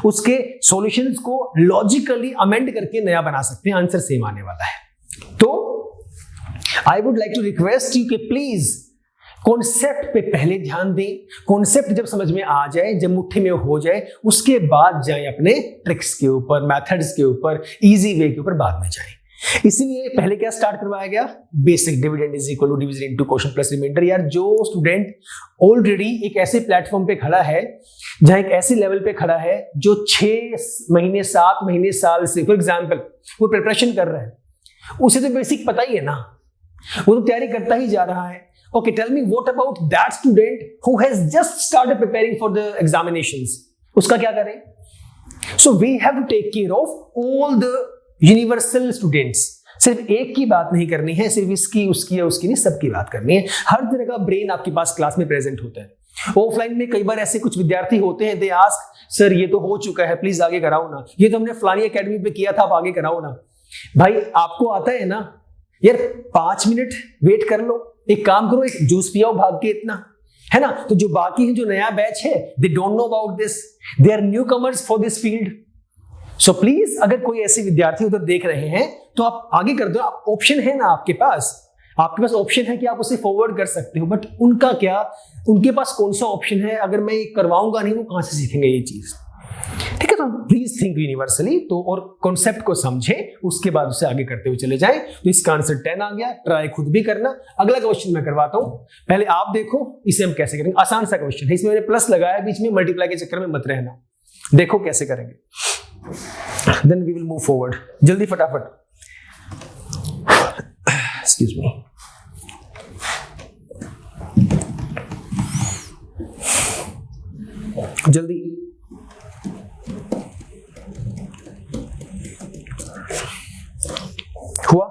उसके सॉल्यूशंस को लॉजिकली अमेंड करके नया बना सकते हैं, आंसर सेम आने वाला है। तो I would like to request you कि प्लीज कॉन्सेप्ट पे पहले ध्यान दें, कॉन्सेप्ट जब समझ में आ जाए, जब मुट्ठी में हो जाए, उसके बाद जाए अपने ट्रिक्स के ऊपर, मेथड्स के ऊपर, इजी वे के ऊपर बाद में जाए। इसलिए पहले क्या स्टार्ट करवाया गया, basic dividend is equal to division into quotient plus remainder. यार जो स्टूडेंट ऑलरेडी एक ऐसे प्लेटफॉर्म पे खड़ा है, जहां एक ऐसे लेवल पे खड़ा है जो 6 महीने 7 महीने साल से फॉर एग्जांपल वो प्रिपरेशन कर रहा है, उसे तो बेसिक पता ही है ना, वो तो तैयारी करता ही जा रहा है। Okay, tell me what about that student who has just started preparing for the examinations? उसका क्या करें? So we have to take care of all the universal students. सिर्फ एक की बात नहीं करनी है, सिर्फ इसकी उसकी या उसकी नहीं, सबकी बात करनी है। हर तरह का ब्रेन आपके पास क्लास में प्रेजेंट होता है। ऑफलाइन में कई बार ऐसे कुछ विद्यार्थी होते हैं, दे आस्क सर ये तो हो चुका है, प्लीज आगे कराओ ना, ये तो हमने फलानी एकेडमी पे किया था, आप आगे कराओ ना। भाई आपको आता है ना यार, 5 मिनट वेट कर लो, एक काम करो, एक जूस पियाओ भाग के, इतना है ना। तो जो बाकी है, जो नया बैच है, they don't know about this, they are newcomers for this field. So please अगर कोई ऐसे विद्यार्थी उधर देख रहे हैं तो आप आगे कर दो, ऑप्शन है ना आपके पास ऑप्शन है कि आप उसे फॉरवर्ड कर सकते हो। बट उनका क्या, उनके पास कौन सा ऑप्शन है? अगर मैं करवाऊंगा नहीं, वो कहां से सीखेंगे ये चीज? ठीक है, तो प्लीज थिंक यूनिवर्सली, तो और कॉन्सेप्ट को समझे, उसके बाद उसे आगे करते हुए चले जाएं। तो इसका आंसर 10 आ गया, ट्राई खुद भी करना। अगला क्वेश्चन मैं करवाता हूं, पहले आप देखो इसे हम कैसे करेंगे। आसान सा क्वेश्चन है, इसमें मैंने प्लस लगाया, बीच में मल्टीप्लाई के चक्कर में मत रहना, देखो कैसे करेंगे, then we will move forward. जल्दी फटाफट, एक्सक्यूज मी। जल्दी हुआ,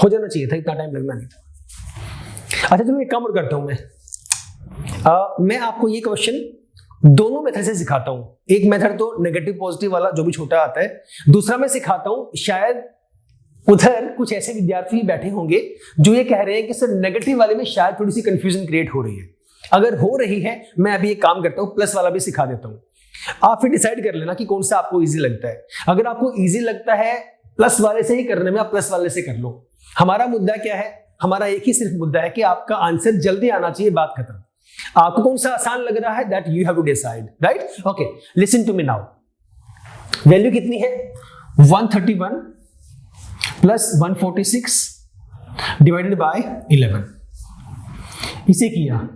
हो जाना चाहिए था, इतना टाइम लगना नहीं था। अच्छा चलो एक काम और करता हूं मैं आपको ये क्वेश्चन दोनों मेथड से सिखाता हूं। एक मेथड तो नेगेटिव पॉजिटिव वाला जो भी छोटा आता है, दूसरा मैं सिखाता हूं, शायद उधर कुछ ऐसे विद्यार्थी बैठे होंगे जो ये कह रहे हैं कि सर नेगेटिव वाले में शायद थोड़ी सी कंफ्यूजन क्रिएट हो रही है। अगर हो रही है, मैं अभी एक काम करता हूं, प्लस वाला भी सिखा देता हूं, आप फिर डिसाइड कर लेना कि कौन सा आपको इजी लगता है। अगर आपको इजी लगता है प्लस वाले से ही करने में, आप प्लस वाले से कर लो। हमारा मुद्दा क्या है, हमारा एक ही सिर्फ मुद्दा है कि आपका आंसर जल्दी आना चाहिए, बात खत्म। आपको कौन सा आसान लग रहा है, that you have to decide, right? Okay, listen to me now. Value कितनी है, 131 प्लस 146 डिवाइडेड बाय 11। इसे किया,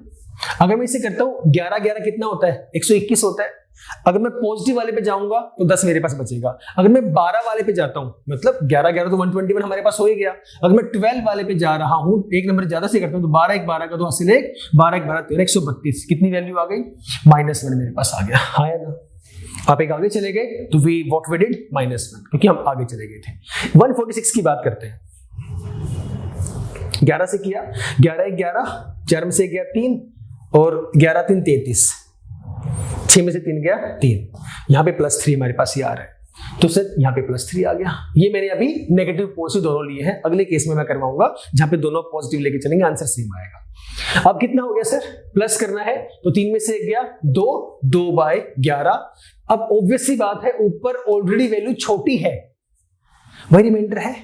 अगर मैं इसे करता हूं 11 11 कितना होता है, 121 होता है। अगर मैं पॉजिटिव वाले पे जाऊंगा तो 10 मेरे पास बचेगा। अगर मैं 12 वाले पे जाता हूं, मतलब 11 11 तो 121 हमारे पास हो ही गया। अगर मैं 12 वाले पे जा रहा हूं, एक नंबर ज्यादा से करता हूं, तो 12 1 12 का 2 हासिल 1, 12 1 12 13, 132। कितनी वैल्यू आ गई, -1 मेरे पास आ गया। हाँ या ना? आप एक आगे चले गए तो वी व्हाट वी डिड, -1, क्योंकि हम आगे चले गए थे। 146 की बात करते हैं। 11 से किया, 11 1 11, 4 में से गया 3 और 11 3 33। 6 में से 3 गया 3, यहाँ पे +3 हमारे पास ये आ रहा है, तो सर यहाँ पे +3 आ गया। ये मैंने अभी नेगेटिव पॉजिटिव दोनों लिए हैं, अगले केस में मैं करवाऊंगा जहां पे दोनों पॉजिटिव लेके चलेंगे, आंसर सेम आएगा। अब कितना हो गया सर, प्लस करना है तो 3 में से 1 गया 2, 2/11। अब ऑब्वियस सी बात है ऊपर ऑलरेडी वैल्यू छोटी है, वही रिमाइंडर है।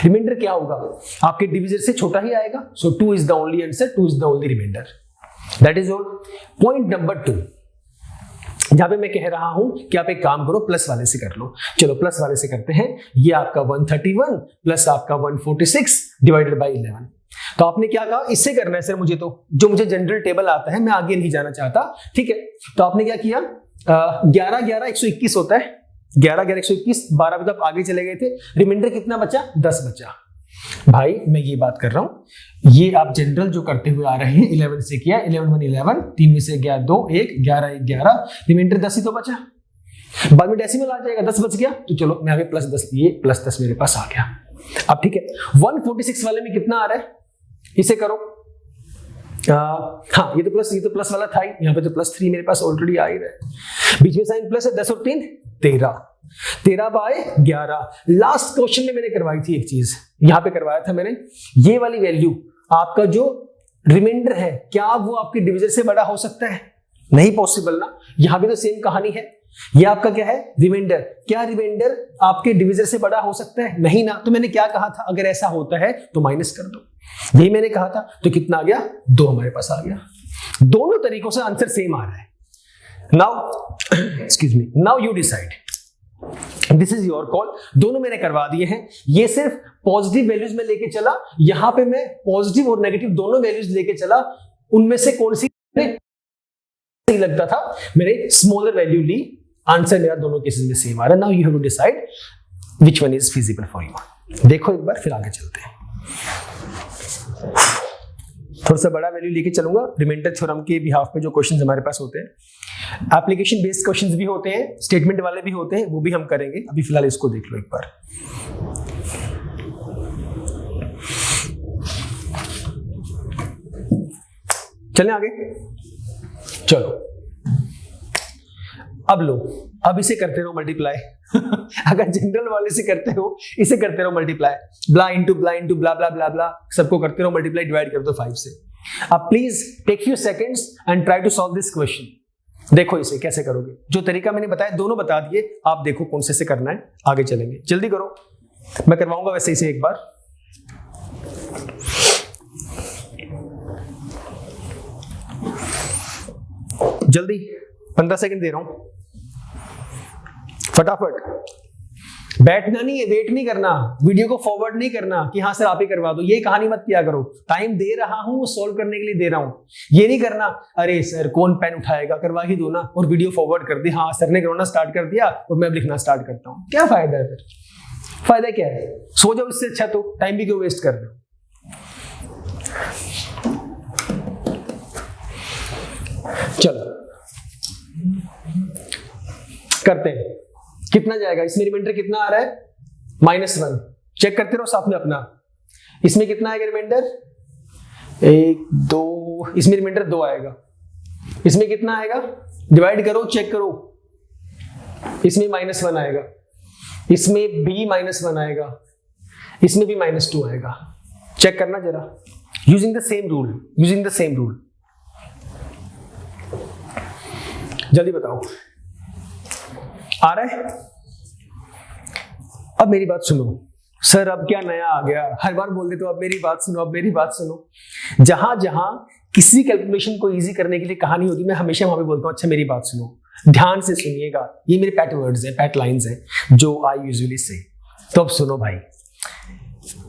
रिमाइंडर क्या होगा, आपके डिविजर से छोटा ही आएगा, so 2 is the only answer, 2 is the only remainder, that is all. Point number 2, जहां पे मैं कह रहा हूं कि आप एक काम करो, प्लस वाले से कर लो। चलो प्लस वाले से करते हैं। ये आपका 131 प्लस आपका 146 डिवाइडेड बाई 11। तो आपने क्या कहा, इससे करना है सर मुझे, तो जो मुझे जनरल टेबल आता है, मैं आगे नहीं जाना चाहता, ठीक है। तो आपने क्या किया, 11 11 121 होता है, 11 11 121, 12 पे तो आप आगे चले गए थे, रिमाइंडर कितना बचा, 10 बचा। भाई मैं ये बात कर रहा हूं, ये आप जनरल जो करते हुए आ रहे हैं, 11 से किया, 11 1 11, 3 में से गया 2 1, 11 1 11, रिमाइंडर 10 ही तो बचा। बाद में डेसिमल आ जाएगा, 10 बच गया, तो चलो मैं आगे +10 लिए, +10 मेरे पास आ गया। अब ठीक है, 146 वाले में कितना आ रहा है, इसे करो। हाँ ये तो प्लस वाला था ही, यहाँ पे तो +3 मेरे पास ऑलरेडी आ ही रहा है, बीच में साइन प्लस है, 10 और 3 13, 13/11। लास्ट क्वेश्चन में मैंने करवाई थी एक चीज, यहां पे करवाया था मैंने, ये वाली वैल्यू आपका जो रिमाइंडर है, क्या वो आपके डिविजन से बड़ा हो सकता है, नहीं पॉसिबल ना। यहां भी तो सेम कहानी है, ये आपका क्या है, रिमाइंडर, क्या रिमाइंडर आपके डिविजन से बड़ा हो सकता है, नहीं ना। तो मैंने क्या कहा था, अगर ऐसा होता है तो माइनस कर दो, यही मैंने कहा था। तो कितना आ गया, 2 हमारे पास आ गया। दोनों तरीकों से आंसर सेम आ रहा है। Now excuse me, now you decide, this is your call. दोनों मैंने करवा दिए हैं, ये सिर्फ पॉजिटिव वैल्यूज में लेके चला, यहां पे मैं पॉजिटिव और नेगेटिव दोनों वैल्यूज लेके चला, उनमें से कौन सी सही लगता था, मैंने स्मॉलर वैल्यू ली, आंसर मेरा दोनों केसेस में सेम आ रहा है। Now you have to decide which one is feasible for you. देखो एक बार, फिर आगे चलते हैं। थोड़ा सा बड़ा वैल्यू लेके चलूंगा, रिमाइंडर थ्योरम के बिहाफ पे जो क्वेश्चंस हमारे पास होते हैं, एप्लीकेशन बेस्ड क्वेश्चंस भी होते हैं, स्टेटमेंट वाले भी होते हैं, वो भी हम करेंगे। अभी फिलहाल इसको देख लो एक बार। चलें आगे, चलो अब लो, अब इसे करते रहो मल्टीप्लाई। अगर जनरल वाले से करते हो, इसे करते रहो मल्टीप्लाई, ब्ला इंटू ब्ला ब्ला ब्ला ब्ला, सबको करते रहो मल्टीप्लाई, डिवाइड कर दो 5 से। अब please take few seconds and try to solve this question. देखो इसे कैसे करोगे, जो तरीका मैंने बताया दोनों बता दिए, आप देखो कौन से करना है, आगे चलेंगे। जल्दी करो, मैं करवाऊंगा वैसे इसे एक बार। जल्दी 15 सेकंड दे रहा हूं, फटाफट। बैठना नहीं है, वेट नहीं करना, वीडियो को फॉरवर्ड नहीं करना कि हाँ सर आप ही करवा दो, ये कहानी मत किया करो। टाइम दे रहा हूं, वो सॉल्व करने के लिए दे रहा हूं, ये नहीं करना अरे सर कौन पेन उठाएगा, करवा ही दो ना, और वीडियो फॉरवर्ड कर दी, हाँ सर ने करवाना स्टार्ट कर दिया और मैं अब लिखना स्टार्ट करता हूं। क्या फायदा है फिर, फायदा क्या है, सो जाओ इससे अच्छा, तो टाइम भी क्यों वेस्ट कर रहे हो। चलो करते हैं, कितना जाएगा इसमें, रिमाइंडर कितना आ रहा है, -1। चेक करते रहो साथ में अपना, इसमें कितना आएगा रिमाइंडर, 1 2, इसमें रिमाइंडर 2 आएगा, इसमें कितना आएगा, डिवाइड करो, चेक करो, इसमें -1 आएगा, इसमें भी -1 आएगा, इसमें भी -2 आएगा। चेक करना जरा, using the same rule, using the same rule. जल्दी बताओ, आ रहा है। अब मेरी बात सुनो, सर अब क्या नया आ गया, हर बार बोल देते हो, अब मेरी बात सुनो, अब मेरी बात सुनो। जहां जहां किसी कैलकुलेशन को इजी करने के लिए कहानी होती है, मैं हमेशा वहां पे बोलता हूं अच्छा मेरी बात सुनो, ध्यान से सुनिएगा, ये मेरे पैट वर्ड्स हैं, पैट लाइंस हैं जो आई यूजुअली से। तो अब सुनो भाई,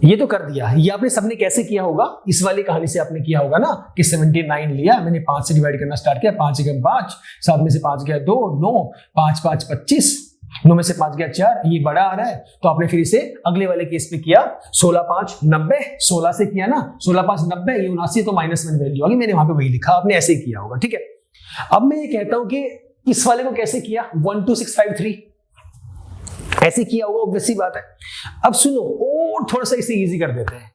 ये तो कर दिया, ये आपने सबने कैसे किया होगा, इस वाली कहानी से आपने किया होगा ना कि 79 लिया, मैंने 5 से डिवाइड करना स्टार्ट किया, 5 × 5, 7 में से 5 गया 2, 9, 5 5 25, 9 में से 5 गया 4, ये बड़ा आ रहा है, तो आपने फिर इसे अगले वाले केस पे किया, 16 5 90, 16 से किया ना, 16 5 90, ये 79, तो -1 वैल्यू आ गई, मैंने वहां पे वही लिखा, आपने ऐसे ही किया होगा, ठीक है। अब मैं ये कहता हूं कि इस वाले को कैसे किया, 1 2 6 5 3 ऐसे किया होगा, ऑब्वियस सी बात है। अब सुनो, और थोड़ा सा इसे इजी कर देते हैं,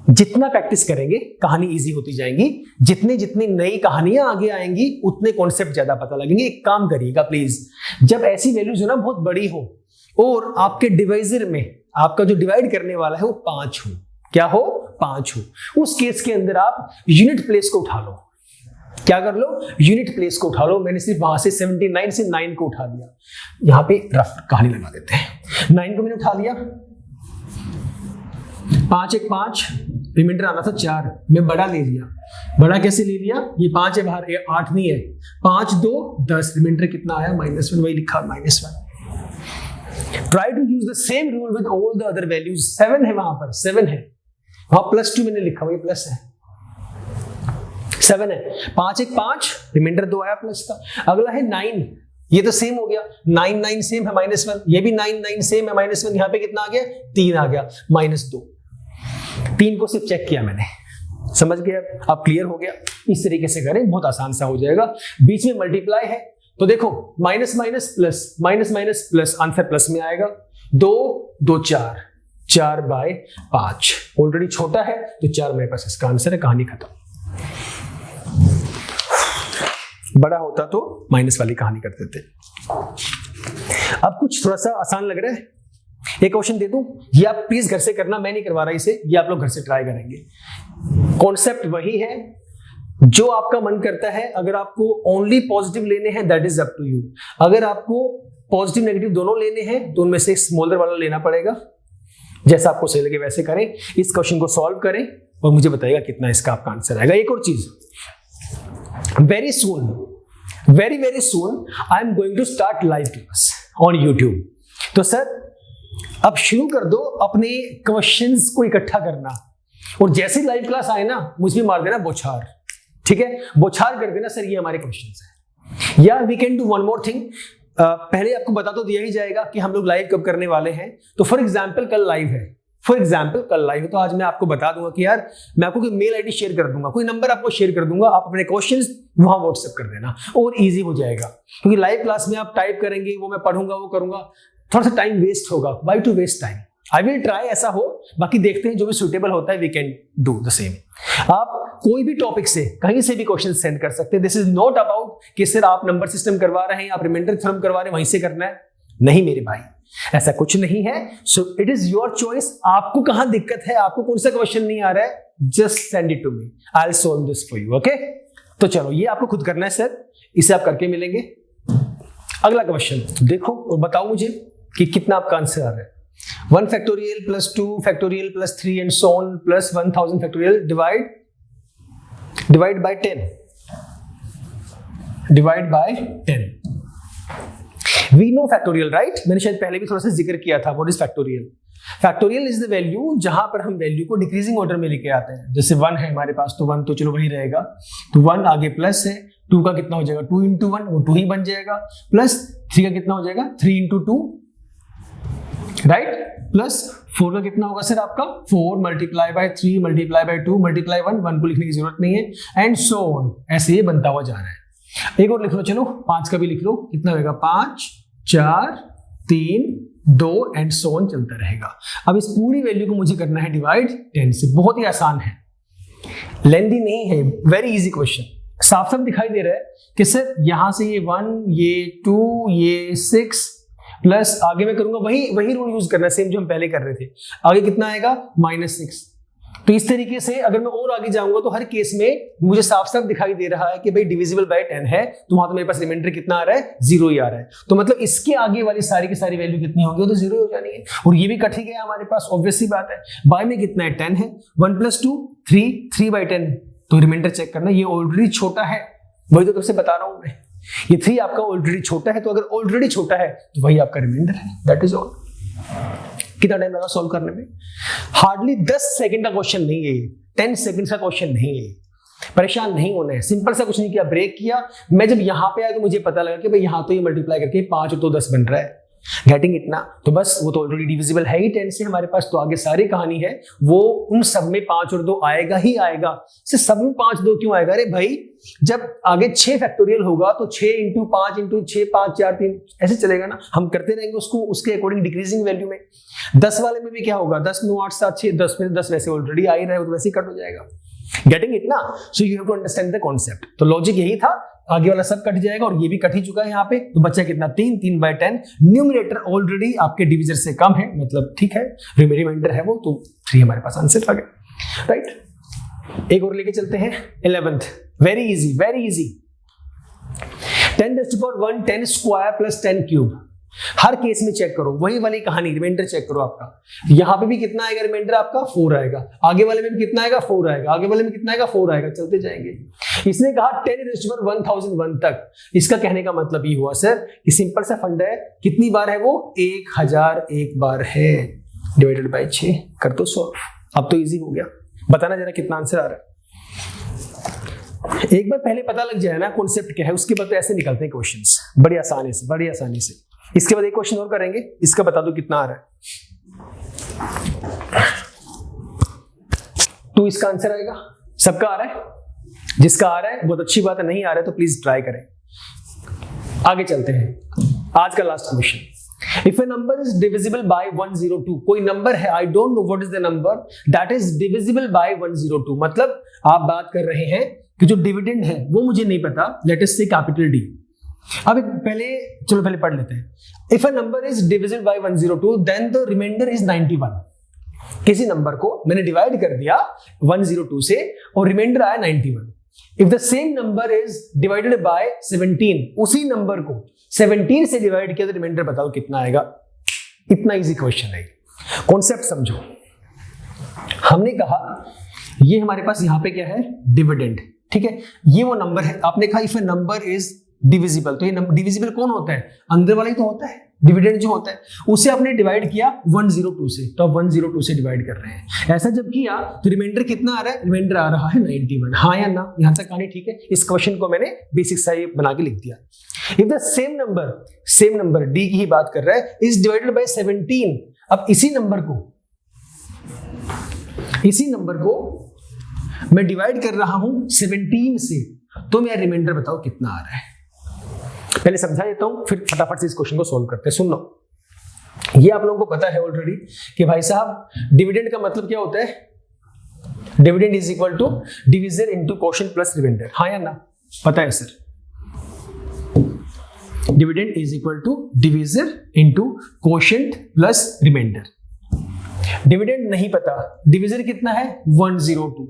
जितना प्रैक्टिस करेंगे कहानी इजी होती जाएंगी, जितनी जितनी नई कहानियां आगे आएंगी उतने कॉन्सेप्ट ज्यादा पता लगेंगे। एक काम करिएगा प्लीज, जब ऐसी वैल्यूज हो ना बहुत बड़ी हो और आपके डिवाइजर में आपका जो डिवाइड करने वाला है वो 5 हो, क्या हो, 5 हो, उस केस के अंदर आप यूनिट प्लेस को उठा लो। क्या कर लो, यूनिट प्लेस को उठा लो। मैंने सिर्फ वहां से 79 से 9 को उठा लिया, यहां पे रफ कहानी लगा देते हैं। 9 को मैंने उठा लिया, 5 1 5, रिमाइंडर आना था 4, मैं बड़ा ले लिया। बड़ा कैसे ले लिया, ये 5 है बाहर, 8 नहीं है, 5 2 10, रिमाइंडर कितना आया -1, वही लिखा -1। Try to use the same rule with all the other values. 7 है वहां पर, 7 है वहां, +2 मैंने लिखा, वही प्लस है, 7 है। 5 1 5, रिमाइंडर 2 आया प्लस का। अगला है 9, ये तो सेम हो गया, 9 9 सेम है -1, ये भी 9 9 सेम है -1, यहां पे कितना आ गया, 3 आ गया, -2। 3 को सिर्फ चेक किया मैंने, समझ गया, अब क्लियर हो गया। इस तरीके से करें, बहुत आसान सा हो जाएगा। बीच में मल्टीप्लाई है तो देखो minus minus plus, minus minus plus, answer plus में आएगा। 2 2 4, 4/5, ऑलरेडी छोटा है तो 4 मेरे पास इसका आंसर है, कहानी खत्म। बड़ा होता तो माइनस वाली कहानी कर देते। अब कुछ थोड़ा सा आसान लग रहा है, एक क्वेश्चन दे दूं, ये आप प्लीज घर से करना, मैं नहीं करवा रहा इसे, ये आप लोग घर से ट्राई करेंगे। कॉन्सेप्ट वही है जो आपका मन करता है। अगर आपको ओनली पॉजिटिव लेने हैं that is up to you. अगर आपको पॉजिटिव नेगेटिव दोनों लेने हैं तो उनमें से स्मॉलर वाला लेना पड़ेगा। जैसा आपको सही लगे वैसे करें। इस क्वेश्चन को सॉल्व करें और मुझे बताइएगा कितना इसका आपका आंसर आएगा। एक और चीज, very soon, very soon I am going to start live class on YouTube. तो सर अब शुरू कर दो अपने क्वेश्चंस को इकट्ठा करना, और जैसे लाइव क्लास आए ना मुझे मार देना बौछार, ठीक है, बौछार कर देना सर ये हमारे क्वेश्चंस हैं। या we can do one more thing, पहले आपको बता तो दिया ही जाएगा कि हम लोग लाइव कब करने वाले हैं। तो फॉर एग्जाम्पल कल लाइव है, तो आज मैं आपको बता दूंगा कि यार मैं आपको कोई मेल आईडी शेयर कर दूंगा, कोई नंबर आपको शेयर कर दूंगा, आप अपने क्वेश्चंस वहां व्हाट्सएप कर देना और इजी हो जाएगा। क्योंकि लाइव क्लास में आप टाइप करेंगे, वो मैं पढ़ूंगा, वो करूंगा, थोड़ा सा टाइम वेस्ट होगा। Why to waste time, I will try ऐसा हो, बाकी देखते हैं जो भी सुटेबल होता है we can do the same. आप कोई भी टॉपिक से कहीं से भी क्वेश्चन सेंड कर सकते हैं। दिस इज नॉट अबाउट कि सर आप नंबर सिस्टम करवा रहे हैं, आप रिमाइंडर थ्योरम करवा रहे हैं, वहीं से करना है, नहीं मेरे भाई, ऐसा कुछ नहीं है। So it is your choice, आपको कहां दिक्कत है, आपको कौन सा क्वेश्चन नहीं आ रहा है, just send it to me, I will solve this for you. Okay, तो चलो ये आपको खुद करना है सर, इसे आप करके मिलेंगे। अगला क्वेश्चन देखो और बताओ मुझे कि कितना आपका आंसर आ रहा है। 1 factorial plus 2 factorial plus 3 and so on plus 1000 factorial divide by 10, divide by 10। We know factorial, right? मैंने शायद पहले भी थोड़ा सा जिक्र किया था। What is factorial? Factorial is the value जहां पर हम वैल्यू को डिक्रीजिंग ऑर्डर में लेके आते हैं। जैसे 1 है हमारे पास तो 1 तो चलो वही रहेगा, तो 1 आगे प्लस है, 2 का कितना हो जाएगा, 2 इंटू 1 वो 2 ही बन जाएगा, प्लस 3 का कितना हो जाएगा, 3 इंटू 2, राइट, प्लस 4 का कितना होगा सर आपका, 4 multiply by 3 multiply by 2 multiply 1 को लिखने की जरूरत नहीं है, एंड सो ऑन, ऐसे ये बनता हुआ जा रहा है। एक और लिख लो, चलो 5 का भी लिख लो, कितना होगा, 5 4 3 2 एंड सो ऑन चलता रहेगा। अब इस पूरी वैल्यू को मुझे करना है डिवाइड 10 से, बहुत ही आसान है, लेंदी नहीं है, वेरी इजी क्वेश्चन। साफ साफ दिखाई दे रहा है कि सर यहां से ये 1 ये 2 ये 6 प्लस आगे मैं करूंगा वही रूल यूज करना है, सेम जो हम पहले कर रहे थे। आगे कितना आएगा, -6। तो इस तरीके से अगर मैं और आगे जाऊंगा तो हर केस में मुझे साफ साफ दिखाई दे रहा है कि भाई डिविजिबल बाय 10 है, तो वहां तो मेरे पास रिमाइंडर कितना आ रहा है, 0 ही आ रहा है। तो मतलब इसके आगे वाली सारी की सारी वैल्यू कितनी होगी, तो 0 हो जानी है। और ये भी कट ही गया हमारे पास, ऑब्वियस सी बात है। बाय में कितना है, 10 है, 1 + 2 3, 3/10, तो रिमाइंडर चेक करना, ये ऑलरेडी छोटा है, वही तो तुमसे बता रहा हूं मैं, ये 3 आपका ऑलरेडी छोटा है, तो अगर ऑलरेडी छोटा है तो वही आपका रिमाइंडर है, दैट इज ऑल। कितना टाइम लगा सॉल्व करने में, हार्डली 10 सेकंड का क्वेश्चन नहीं है, 10 सेकंड का क्वेश्चन नहीं है, परेशान नहीं होना है। सिंपल सा कुछ नहीं किया, ब्रेक किया, मैं जब यहां पे आया तो मुझे पता लगा कि भाई यहां तो ये मल्टीप्लाई करके 5 और 2 10 बन रहा है, गेटिंग इट ना? तो बस वो तो ऑलरेडी डिविजिबल है ही 10 से हमारे पास, तो आगे सारी कहानी है वो उन सब में 5 और 2 आएगा ही आएगा। सिर्फ सब में 5 2 क्यों आएगा? अरे भाई जब आगे 6 फैक्टोरियल होगा तो 6 इंटू 5 इंटू 6 5 4 3 ऐसे चलेगा ना, हम करते रहेंगे उसको उसके अकॉर्डिंग डिक्रीजिंग वैल्यू में। 10 वाले में भी क्या होगा? 10 9 8 7 6 10 में 10 वैसे ऑलरेडी आ ही रहा है, तो वैसे ही कट हो जाएगा। गेटिंग इट ना? So you have to understand the concept. तो लॉजिक यही था, आगे वाला सब कट जाएगा और ये भी कट ही चुका है यहाँ पे, तो बच्चा कितना 3 3 बाय 10। न्यूमरेटर ऑलरेडी आपके डिविजर से कम है, मतलब ठीक है, रिमाइंडर है वो, तो 3 हमारे पास आंसर आ गया, राइट। एक और लेके चलते हैं 11th। Very easy, very easy. 10⁻⁴ 10 square plus 10 cube. हर केस में चेक करो, वही वाली कहानी, रिमाइंडर चेक करो आपका। यहां पे भी कितना आएगा रिमाइंडर आपका? 4 आएगा। आगे वाले में भी कितना आएगा? 4 आएगा। आगे वाले में कितना आएगा? 4 आएगा। चलते जाएंगे। इसने कहा 10⁻1001 तक। इसका कहने का मतलब ये हुआ सर कि सिंपल सा फंडा है, कितनी बार है वो? 1001 बार है, डिवाइडेड बाय 6 कर दो सॉल्व। अब तो इजी हो गया। बताना जरा कितना आंसर आ रहा है। एक बार पहले पता लग जाए ना कॉन्सेप्ट क्या है, उसके बाद तो ऐसे निकलते हैं क्वेश्चंस बड़ी आसानी से, बड़ी आसानी से। इसके बाद एक क्वेश्चन और करेंगे, इसका बता दो कितना आ रहा है। 2 इसका आंसर आएगा। सबका आ रहा है? जिसका आ रहा है बहुत अच्छी बात है, नहीं आ रहा है तो प्लीज ट्राई करें। आगे चलते हैं, आज का last question. If A number is divisible by 102, कोई नंबर है, I don't know what is the number that is divisible by 102, मतलब आप बात कर रहे हैं कि जो डिविडेंड है वो मुझे नहीं पता, लेट अस से कैपिटल डी। अब चलो पहले पढ़ लेते हैं। If a number is divisible by 102 then the remainder is 91। किसी नंबर को मैंने डिवाइड कर दिया 102 से और रिमाइंडर आया 91। If the same number is divided by 17, उसी नंबर को 17 से डिवाइड किया तो रिमाइंडर बताओ कितना आएगा। इतना इजी क्वेश्चन है, कॉन्सेप्ट समझो। हमने कहा ये हमारे पास यहां पे क्या है? डिविडेंड, ठीक है। ये वो नंबर है, आपने कहा if A number is divisible, तो ये डिविजिबल कौन होता है? अंदर वाला ही तो होता है, डिविडेंड जो होता है। उसे आपने डिवाइड किया 102 से, तो आप 102 से डिवाइड कर रहे हैं। ऐसा जब किया तो रिमाइंडर कितना आ रहा है? रिमाइंडर आ रहा है 91। हाँ या ना? यहां तक कहानी ठीक है। इस क्वेश्चन को मैंने बेसिक सा बना के लिख दिया। If the same number D की ही बात कर रहा है, इज डिवाइडेड बाय 17। अब इसी नंबर को मैं डिवाइड कर रहा हूं 17 से, तो मेरा रिमाइंडर बताओ कितना आ रहा है। पहले समझा देता हूं, फिर फटाफट से इस क्वेश्चन को सॉल्व करते हैं। सुन लो, ये आप लोगों को पता है ऑलरेडी कि भाई साहब डिविडेंड का मतलब क्या होता है? Dividend is equal to divisor into quotient plus remainder. हाँ या ना? पता है sir? Dividend is equal to divisor into quotient plus remainder. Dividend नहीं पता, डिविजर कितना है? 102,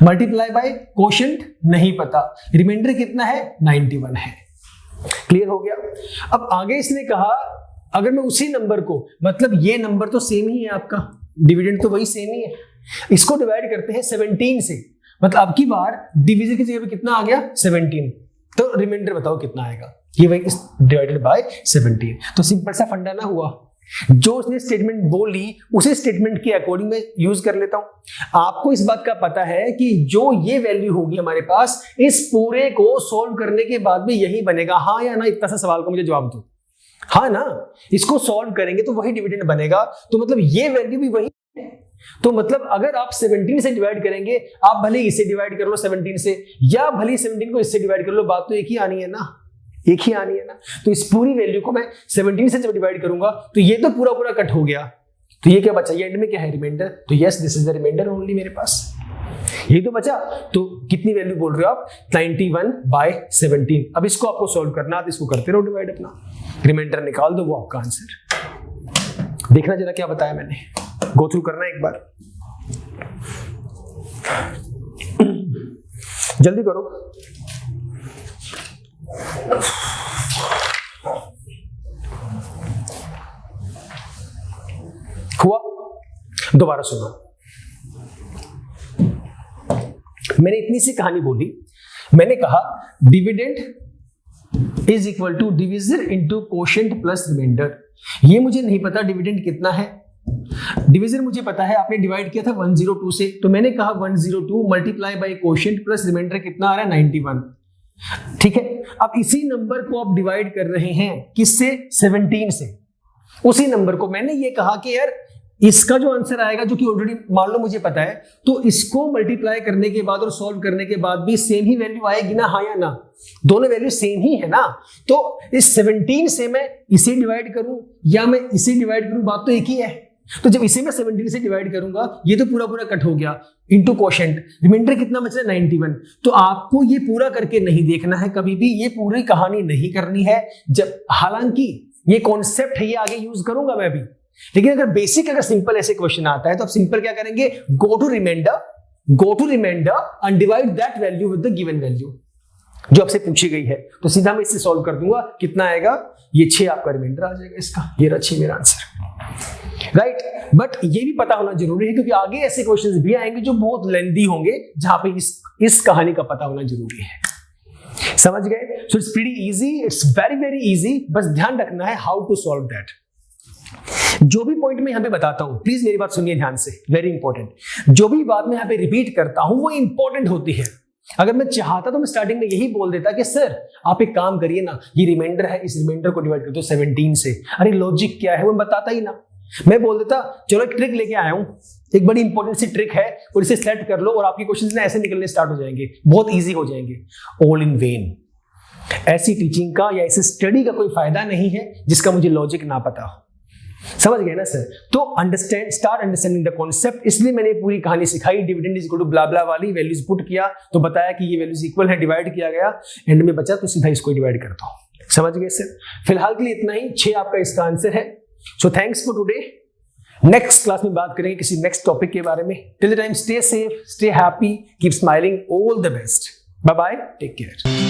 मल्टीप्लाई बाय क्वोशिएंट नहीं पता, रिमाइंडर कितना है? 91 है। क्लियर हो गया? अब आगे इसने कहा अगर मैं उसी नंबर को, मतलब ये नंबर तो सेम ही है आपका, डिविडेंड तो वही सेम ही है, इसको डिवाइड करते हैं 17 से, मतलब अब की बार डिविजन की जगह पे कितना आ गया? 17, तो रिमाइंडर बताओ कितना आएगा? ये वही डिवाइडेड बाय 17। तो सिंपल सा फंडा ना हुआ, जो उसने स्टेटमेंट बोली उसी स्टेटमेंट के अकॉर्डिंग मैं यूज कर लेता हूं। आपको इस बात का पता है कि जो ये वैल्यू होगी हमारे पास, इस पूरे को सोल्व करने के बाद भी यही बनेगा। हाँ या ना? इतना सा सवाल को मुझे जवाब दो। हाँ ना? इसको सॉल्व करेंगे तो वही डिविडेंड बनेगा, तो मतलब ये वैल्यू भी वही है। तो मतलब अगर आप 17 से डिवाइड करेंगे, आप भले इसे डिवाइड कर लो 17 से, या भले 17 को इससे डिवाइड कर लो, बात तो एक ही आनी है ना, एक ही आनी है ना। तो इस पूरी वैल्यू को मैं 17 से जब डिवाइड करूंगा तो ये तो पूरा कट हो गया, तो ये क्या बचा? ये एंड में क्या है? रिमाइंडर। तो yes, this is the remainder only मेरे पास, यही तो बचा। तो कितनी वैल्यू बोल रहे हो आप? 91/17। अब इसको आपको सॉल्व करना, तो इसको करते रहो डिवाइड, अपना रिमाइंडर निकाल दो, वो आपका आंसर। देखना जरा क्या बताया मैंने, गो थ्रू करना एक बार, जल्दी करो। हुआ? दोबारा सुनो, मैंने इतनी सी कहानी बोली। मैंने कहा dividend is equal to divisor into quotient plus remainder. ये मुझे नहीं पता डिविडेंड कितना है, डिविजर मुझे पता है, आपने डिवाइड किया था 102 से, तो मैंने कहा 102 multiply by quotient plus remainder कितना आ रहा है? 91। ठीक है, अब इसी नंबर को आप डिवाइड कर रहे हैं किससे? 17 से। उसी नंबर को मैंने ये कहा कि यार इसका जो आंसर आएगा, जो कि ऑलरेडी मान लो मुझे पता है, तो इसको मल्टीप्लाई करने के बाद और सॉल्व करने के बाद भी सेम ही वैल्यू आएगी ना, हाँ या ना? दोनों वैल्यू सेम ही है ना। तो इस 17 से मैं इसे डिवाइड करूं या मैं इसे डिवाइड करूं, बात तो एक ही है। तो जब इसे मैं 17 से डिवाइड करूंगा, ये तो पूरा पूरा कट हो गया इनटू क्वोशिएंट, रिमाइंडर कितना बचा? 91। तो आपको ये पूरा करके नहीं देखना है कभी भी, ये पूरी कहानी नहीं करनी है। जब हालांकि ये कॉन्सेप्ट है, ये आगे यूज करूंगा मैं भी, लेकिन अगर बेसिक अगर सिंपल ऐसे क्वेश्चन आता है तो आप सिंपल क्या करेंगे? Go to remainder and divide that value with the given value जो आपसे पूछी गई है। तो सीधा मैं इससे सॉल्व कर दूंगा। कितना आएगा? ये 6 आपका रिमाइंडर आ जाएगा इसका। ये रहा 6 मेरा आंसर, राइट। बट ये भी पता होना जरूरी है क्योंकि आगे ऐसे क्वेश्चंस भी आएंगे जो बहुत लेंथी होंगे, जहां पे इस कहानी का पता होना जरूरी है। समझ गए? So it's pretty easy, it's very very easy. बस ध्यान रखना है हाउ टू सॉल्व दैट। जो भी पॉइंट मैं यहां पे बताता हूं, प्लीज मेरी बात सुनिए ध्यान से, वेरी इंपॉर्टेंट। जो भी बात मैं यहां पे रिपीट करता हूं वो इंपॉर्टेंट होती है। अगर मैं चाहता तो मैं स्टार्टिंग में यही बोल देता कि सर आप एक काम करिए ना, ये रिमाइंडर है, इस रिमाइंडर को डिवाइड कर दो 17 से। अरे लॉजिक क्या है वो बताता ही ना। मैं बोल देता चलो एक ट्रिक लेके आया हूं, एक बड़ी इंपॉर्टेंट सी ट्रिक है और इसे सेट कर लो और आपके क्वेश्चंस ना ऐसे निकलने स्टार्ट हो जाएंगे, बहुत इजी हो जाएंगे। All in when. ऐसी टीचिंग का या ऐसी स्टडी का कोई फायदा नहीं है जिसका मुझे लॉजिक ना पता हो। समझ गए ना सर? तो स्टार्ट अंडरस्टैंडिंग द कॉन्सेप्ट। इसलिए मैंने पूरी कहानी सिखाई। डिविडेंड इज इक्वल टू ब्ला ब्ला वाली वैल्यूज पुट किया तो बताया कि ये वैल्यूज इक्वल है, डिवाइड किया गया, एंड में बचा तो सीधा इसको डिवाइड करता हूं। समझ गए सर? फिलहाल के लिए इतना ही। 6 आपका इसका आंसर है। So thanks for today. Next class में बात करेंगे किसी नेक्स्ट टॉपिक के बारे में। Till the time stay safe, stay happy, keep smiling, all the best. Bye bye, take care.